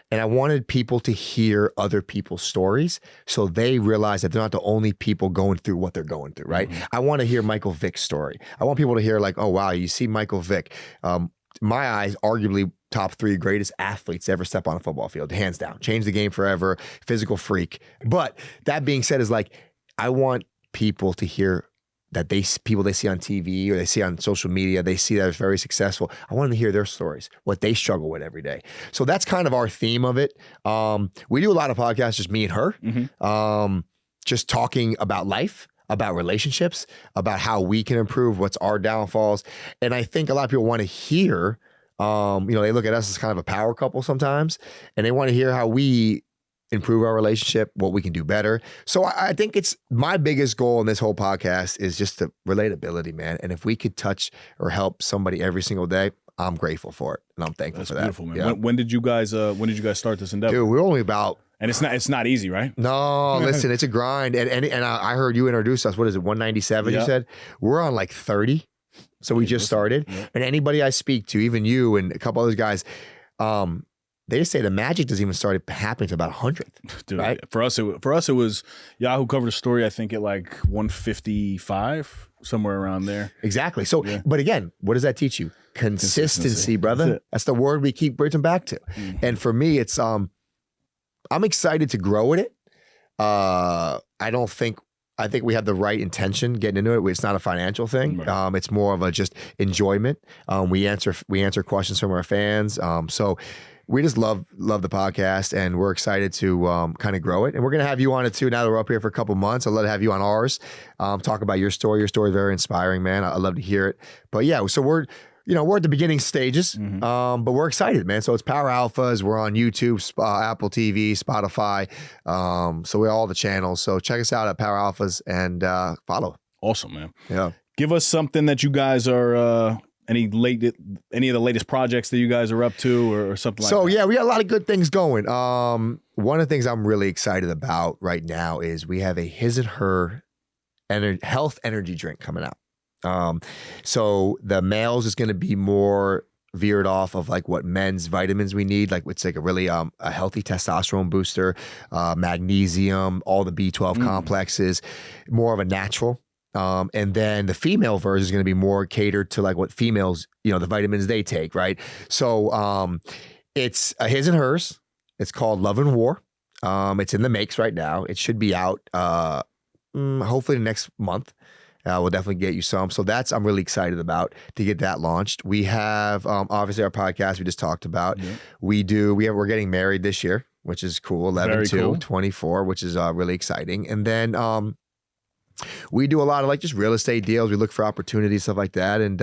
And I wanted people to hear other people's stories so they realize that they're not the only people going through what they're going through, right? I want to hear Michael Vick's story. I want people to hear like, oh, wow, you see Michael Vick. My eyes, arguably top 3 greatest athletes to ever step on a football field, hands down. Changed the game forever, physical freak. But that being said is like, I want people to hear that people they see on TV or they see on social media, they see that it's very successful. I want them to hear their stories, what they struggle with every day. So that's kind of our theme of it. We do a lot of podcasts, just me and her, just talking about life, about relationships, about how we can improve, what's our downfalls. And I think a lot of people want to hear, they look at us as kind of a power couple sometimes, and they want to hear how we improve our relationship, what we can do better. So I think it's my biggest goal in this whole podcast is just the relatability, man. And if we could touch or help somebody every single day, I'm grateful for it. And I'm thankful for that. That's beautiful, man. Yeah. When did you guys start this endeavor? Dude, we're only about... And it's not easy, right? No, listen, it's a grind. And I heard you introduce us. What is it, 197, you said? We're on like 30. So we just started. Yeah. And anybody I speak to, even you and a couple other guys, they just say the magic doesn't even start happening to about 100th. Dude, right? For us, it was Yahoo covered a story, I think at like 155, somewhere around there. Exactly. So, but again, what does that teach you? Consistency, brother. That's the word we keep bridging back to. And for me, it's, I'm excited to grow with it. I think we have the right intention getting into it. It's not a financial thing. Right. It's more of a just enjoyment. We answer questions from our fans. So we just love the podcast, and we're excited to kind of grow it. And we're going to have you on it too. Now that we're up here for a couple months, I'd love to have you on ours. Talk about your story. Your story is very inspiring, man. I love to hear it. But yeah, so we're at the beginning stages, but we're excited, man. So it's Power Alphas. We're on YouTube, Apple TV, Spotify. So we're all the channels. So check us out at Power Alphas and follow. Awesome, man. Yeah. Give us something that you guys are any of the latest projects that you guys are up to or something like that. So yeah, we got a lot of good things going. One of the things I'm really excited about right now is we have a His and Her health energy drink coming out. So the males is going to be more veered off of like what men's vitamins we need. Like it's like a really a healthy testosterone booster, magnesium, all the B12 complexes, more of a natural. And then the female version is going to be more catered to like what females, the vitamins they take, right? So it's a His and Hers. It's called Love and War. It's in the makes right now. It should be out hopefully the next month. We'll definitely get you some. So I'm really excited about to get that launched. We have obviously our podcast we just talked about. Yeah. We're getting married this year, which is cool. 11/2/24, which is really exciting. And then we do a lot of like just real estate deals. We look for opportunities, stuff like that. And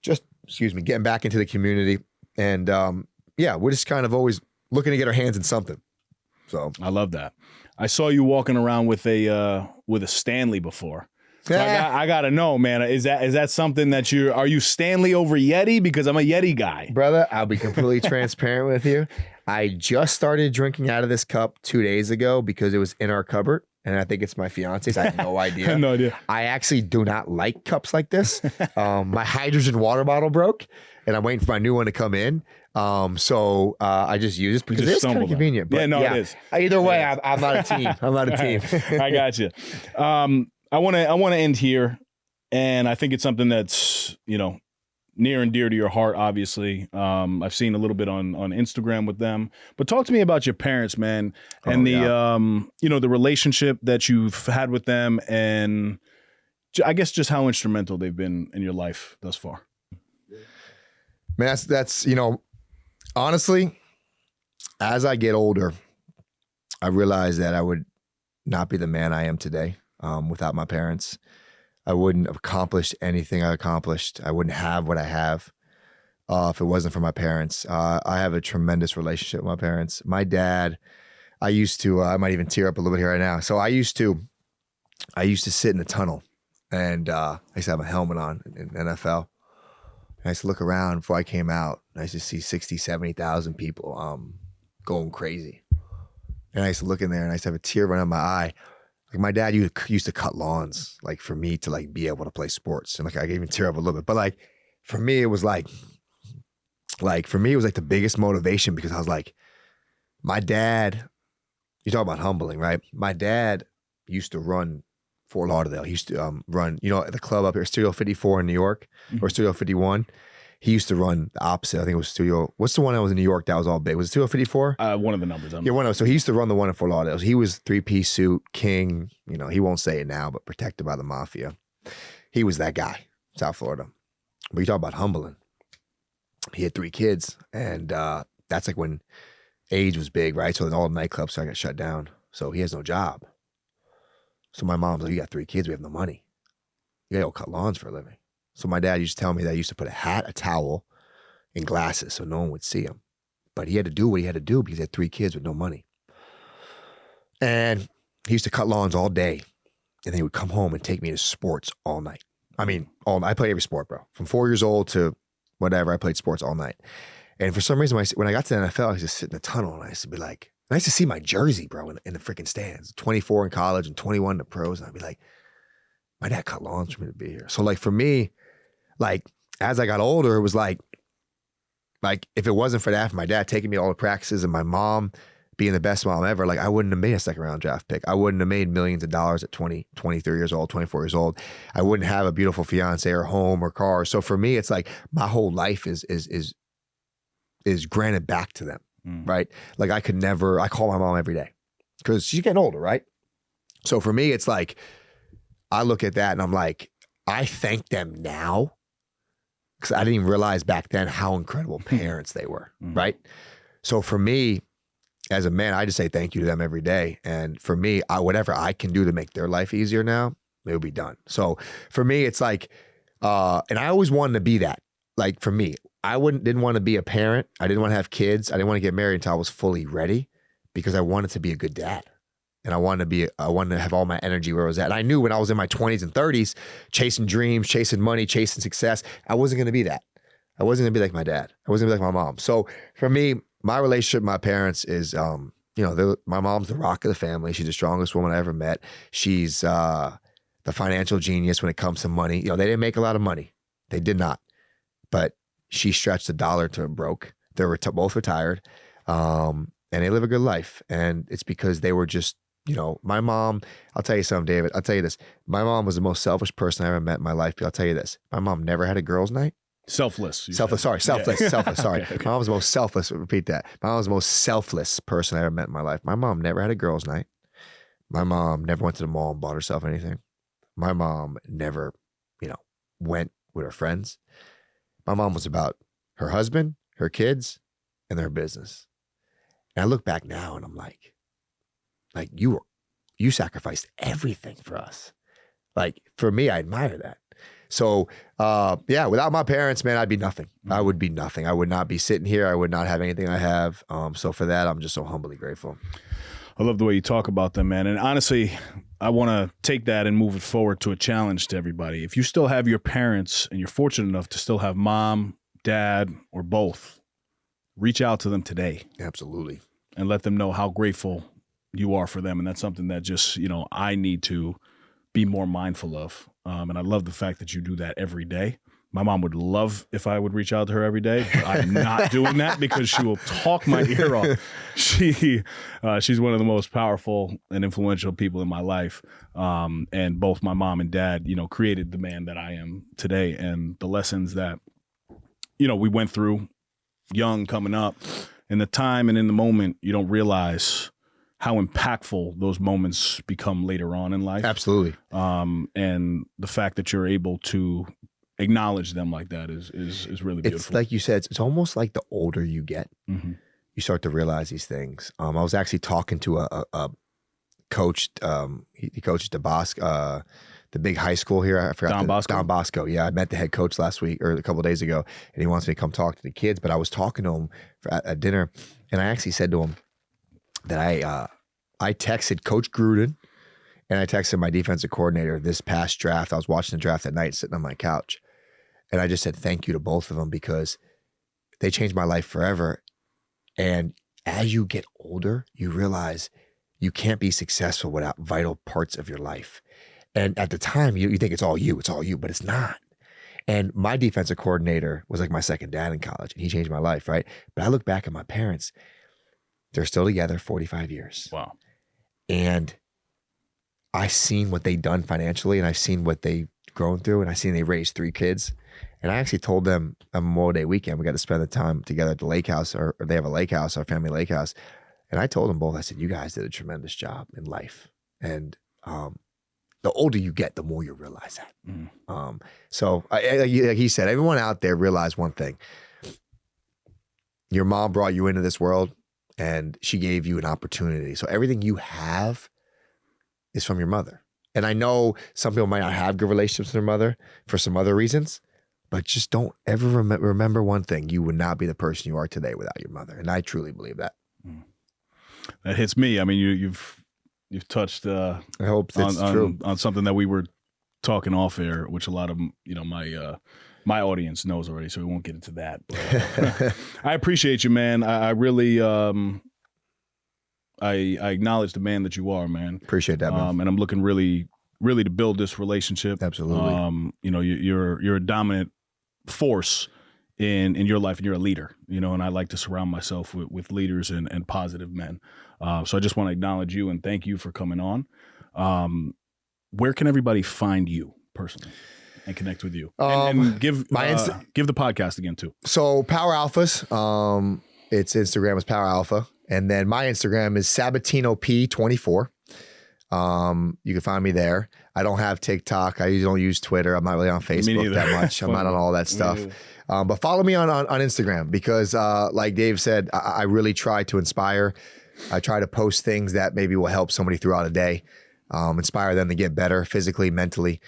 getting back into the community. And we're just kind of always looking to get our hands in something. So I love that. I saw you walking around with a Stanley before. So I gotta know, man. Is that something that are you Stanley over Yeti? Because I'm a Yeti guy, brother. I'll be completely transparent with you. I just started drinking out of this cup 2 days ago because it was in our cupboard, and I think it's my fiance's. I have no idea. I have no idea. I actually do not like cups like this. My hydrogen water bottle broke, and I'm waiting for my new one to come in. So I just use it because it's kind of convenient. But it is. Either way, I'm not a team. I'm not a team. I got you. I want to end here, and I think it's something that's near and dear to your heart. Obviously, I've seen a little bit on Instagram with them. But talk to me about your parents, man, and the relationship that you've had with them, and I guess just how instrumental they've been in your life thus far. Man, that's honestly, as I get older, I realize that I would not be the man I am today. Without my parents, I wouldn't have accomplished anything I accomplished. I wouldn't have what I have if it wasn't for my parents. I have a tremendous relationship with my parents. My dad, I used to, I might even tear up a little bit here right now. So I used to sit in the tunnel, and I used to have a helmet on in NFL. And I used to look around before I came out, and I used to see 60, 70,000 people going crazy. And I used to look in there, and I used to have a tear run down my eye. Like my dad used to cut lawns, like for me to like be able to play sports, and like I could even tear up a little bit. But like for me, it was like the biggest motivation, because I was like, my dad. You talk about humbling, right? My dad used to run Fort Lauderdale. He used to run, at the club up here, Studio 54 in New York, or Studio 51. He used to run the opposite. I think it was Studio. What's the one that was in New York that was all big? Was it Studio 54? One of the numbers. Yeah, one of them. So he used to run the one in Fort Lauderdale. So he was 3-piece suit, king. He won't say it now, but protected by the mafia. He was that guy, South Florida. But you talk about humbling. He had 3 kids, and that's like when age was big, right? So then all the nightclubs got shut down. So he has no job. So my mom's like, you got 3 kids, we have no money. You gotta go cut lawns for a living. So my dad used to tell me that he used to put a hat, a towel, and glasses so no one would see him. But he had to do what he had to do because he had 3 kids with no money. And he used to cut lawns all day. And then he would come home and take me to sports all night. I mean, I played every sport, bro. From 4 years old to whatever, I played sports all night. And for some reason, when I got to the NFL, I used to sit in the tunnel, and I used to be like, I used to see my jersey, bro, in the freaking stands. 24 in college and 21 in the pros. And I'd be like, my dad cut lawns for me to be here. So like for me, like as I got older, it was like if it wasn't for that, for my dad taking me to all the practices and my mom being the best mom ever, like I wouldn't have made a second round draft pick. I wouldn't have made millions of dollars at 20, 23 years old, 24 years old. I wouldn't have a beautiful fiance or home or car. So for me, it's like my whole life is granted back to them, right? Like I call my mom every day. because she's getting older, right? So for me, it's like, I look at that and I'm like, I thank them now because I didn't even realize back then how incredible parents they were, right? So for me, as a man, I just say thank you to them every day. And for me, whatever I can do to make their life easier now, it'll be done. So for me, it's like, and I always wanted to be that. Like for me, I didn't want to be a parent. I didn't want to have kids. I didn't want to get married until I was fully ready because I wanted to be a good dad. And I wanted to have all my energy where I was at. And I knew when I was in my 20s and 30s, chasing dreams, chasing money, chasing success, I wasn't going to be that. I wasn't going to be like my dad. I wasn't going to be like my mom. So for me, my relationship with my parents is, my mom's the rock of the family. She's the strongest woman I ever met. She's the financial genius when it comes to money. They didn't make a lot of money. They did not. But she stretched the dollar to broke. They were both retired. And they live a good life. And it's because they were just, my mom, I'll tell you something, David. I'll tell you this. My mom was the most selfish person I ever met in my life. But I'll tell you this. My mom never had a girls' night. Selfless. Selfless. Sorry. Selfless. Yeah. Selfless. Sorry. Okay. My mom was the most selfless. Repeat that. My mom was the most selfless person I ever met in my life. My mom never had a girls' night. My mom never went to the mall and bought herself anything. My mom never, went with her friends. My mom was about her husband, her kids, and their business. And I look back now and I'm like you sacrificed everything for us. Like for me, I admire that. So without my parents, man, I'd be nothing. I would be nothing. I would not be sitting here. I would not have anything I have. So for that, I'm just so humbly grateful. I love the way you talk about them, man. And honestly, I want to take that and move it forward to a challenge to everybody. If you still have your parents and you're fortunate enough to still have mom, dad, or both, reach out to them today. Absolutely. And let them know how grateful you are for them. And that's something that just, I need to be more mindful of. And I love the fact that you do that every day. My mom would love if I would reach out to her every day. But I'm not doing that because she will talk my ear off. She's one of the most powerful and influential people in my life. And both my mom and dad, created the man that I am today. And the lessons that, we went through young coming up, in the time and in the moment, you don't realize how impactful those moments become later on in life. Absolutely. And the fact that you're able to acknowledge them like that is really beautiful. It's like you said, it's almost like the older you get, you start to realize these things. I was actually talking to a coach. He coaches the big high school here. I forgot. Don Bosco. Yeah, I met the head coach last week or a couple of days ago, and he wants me to come talk to the kids. But I was talking to him at dinner, and I actually said to him that I texted Coach Gruden and I texted my defensive coordinator this past draft. I was watching the draft at night, sitting on my couch, and I just said thank you to both of them because they changed my life forever. And as you get older, you realize you can't be successful without vital parts of your life. And at the time, you think it's all you, but it's not. And my defensive coordinator was like my second dad in college, and he changed my life, right? But I look back at my parents, they're still together 45 years. Wow. And I've seen what they've done financially, and I've seen what they've grown through, and I've seen they raised 3 kids. And I actually told them on Memorial Day weekend, we got to spend the time together at the lake house, or they have a lake house, our family lake house. And I told them both, I said, you guys did a tremendous job in life. And the older you get, the more you realize that. So like he said, everyone out there realize one thing. Your mom brought you into this world and she gave you an opportunity. So everything you have is from your mother. And I know some people might not have good relationships with their mother for some other reasons, but just don't ever remember one thing. You would not be the person you are today without your mother. And I truly believe that. That hits me. I mean, you've touched I hope that's true. On something that we were talking off air, which a lot of my audience knows already, so we won't get into that. But, I appreciate you, man. I really I acknowledge the man that you are, man. Appreciate that, man. And I'm looking really to build this relationship. Absolutely. You're a dominant force in your life, and you're a leader, and I like to surround myself with leaders and positive men. So I just want to acknowledge you and thank you for coming on. Where can everybody find you personally and connect with you? And give the podcast again too. So Power Alphas, its Instagram is Power Alpha. And then my Instagram is SabatinoP24. You can find me there. I don't have TikTok. I usually don't use Twitter. I'm not really on Facebook that much. I'm not on all that stuff. But follow me on Instagram because like Dave said, I really try to inspire. I try to post things that maybe will help somebody throughout a day, inspire them to get better physically, mentally.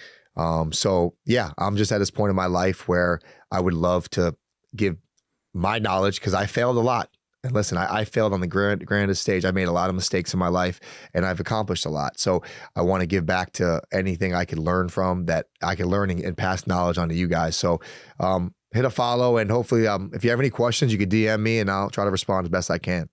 So yeah, I'm just at this point in my life where I would love to give my knowledge because I failed a lot. And listen, I failed on the grandest stage. I made a lot of mistakes in my life and I've accomplished a lot. So I want to give back to anything I could learn from that I can learn and pass knowledge on to you guys. So hit a follow and hopefully if you have any questions, you can DM me and I'll try to respond as best I can.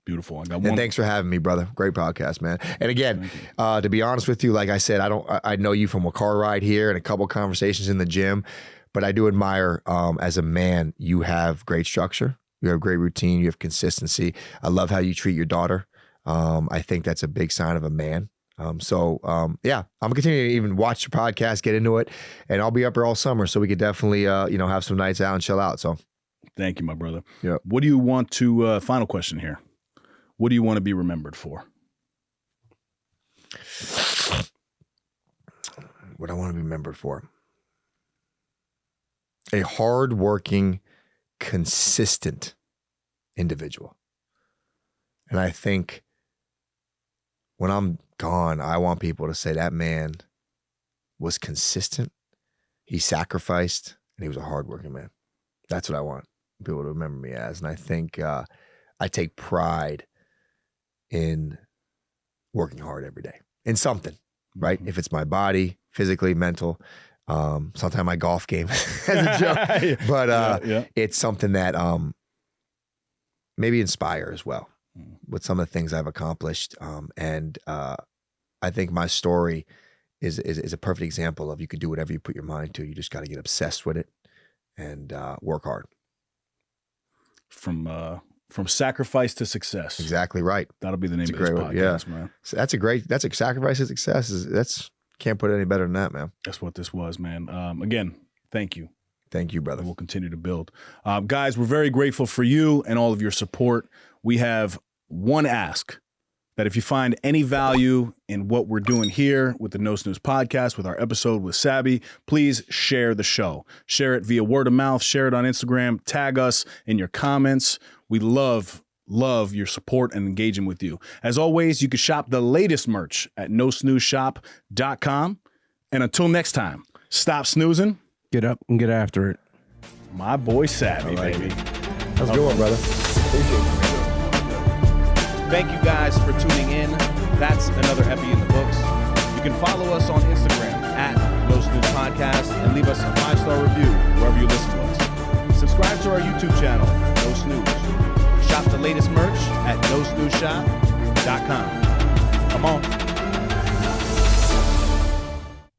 Beautiful. I got one. And thanks for having me, brother. Great podcast, man. And again, to be honest with you, like I said, I know you from a car ride here and a couple conversations in the gym, but I do admire as a man, you have great structure. You have great routine. You have consistency. I love how you treat your daughter. I think that's a big sign of a man. Yeah, I'm gonna continue to even watch the podcast, get into it, and I'll be up here all summer, so we could definitely, have some nights out and chill out. So, thank you, my brother. Yeah. What do you want to? Final question here. What do you want to be remembered for? What I want to be remembered for? A hardworking, consistent individual. And I think when I'm gone, I want people to say that man was consistent, he sacrificed, and he was a hardworking man. That's what I want people to remember me as. And I think I take pride in working hard every day in something, right? Mm-hmm. If it's my body, physically, mental, sometimes my golf game as a joke, but it's something that maybe inspire as well with some of the things I've accomplished. And I think my story is a perfect example of you could do whatever you put your mind to. You just got to get obsessed with it and work hard. From sacrifice to success. Exactly right. That'll be the name of this podcast, man. So that's a sacrifice to success. Can't put it any better than that, man. That's what this was, man. Again, thank you. Thank you, brother. And we'll continue to build. Guys, we're very grateful for you and all of your support. We have one ask, that if you find any value in what we're doing here with the No Snooze podcast, with our episode with Sabby, please share the show. Share it via word of mouth. Share it on Instagram. Tag us in your comments. We love your support and engaging with you. As always, you can shop the latest merch at nosnoozeshop.com. And until next time, stop snoozing. Get up and get after it. My boy Sabby, baby. That was a good one, brother. Appreciate it. Thank you guys for tuning in. That's another epi in the books. You can follow us on Instagram at No Snooze Podcast and leave us a 5-star review wherever you listen to us. Subscribe to our YouTube channel, No Snooze. Shop the latest merch at nosnoozeshop.com. Come on.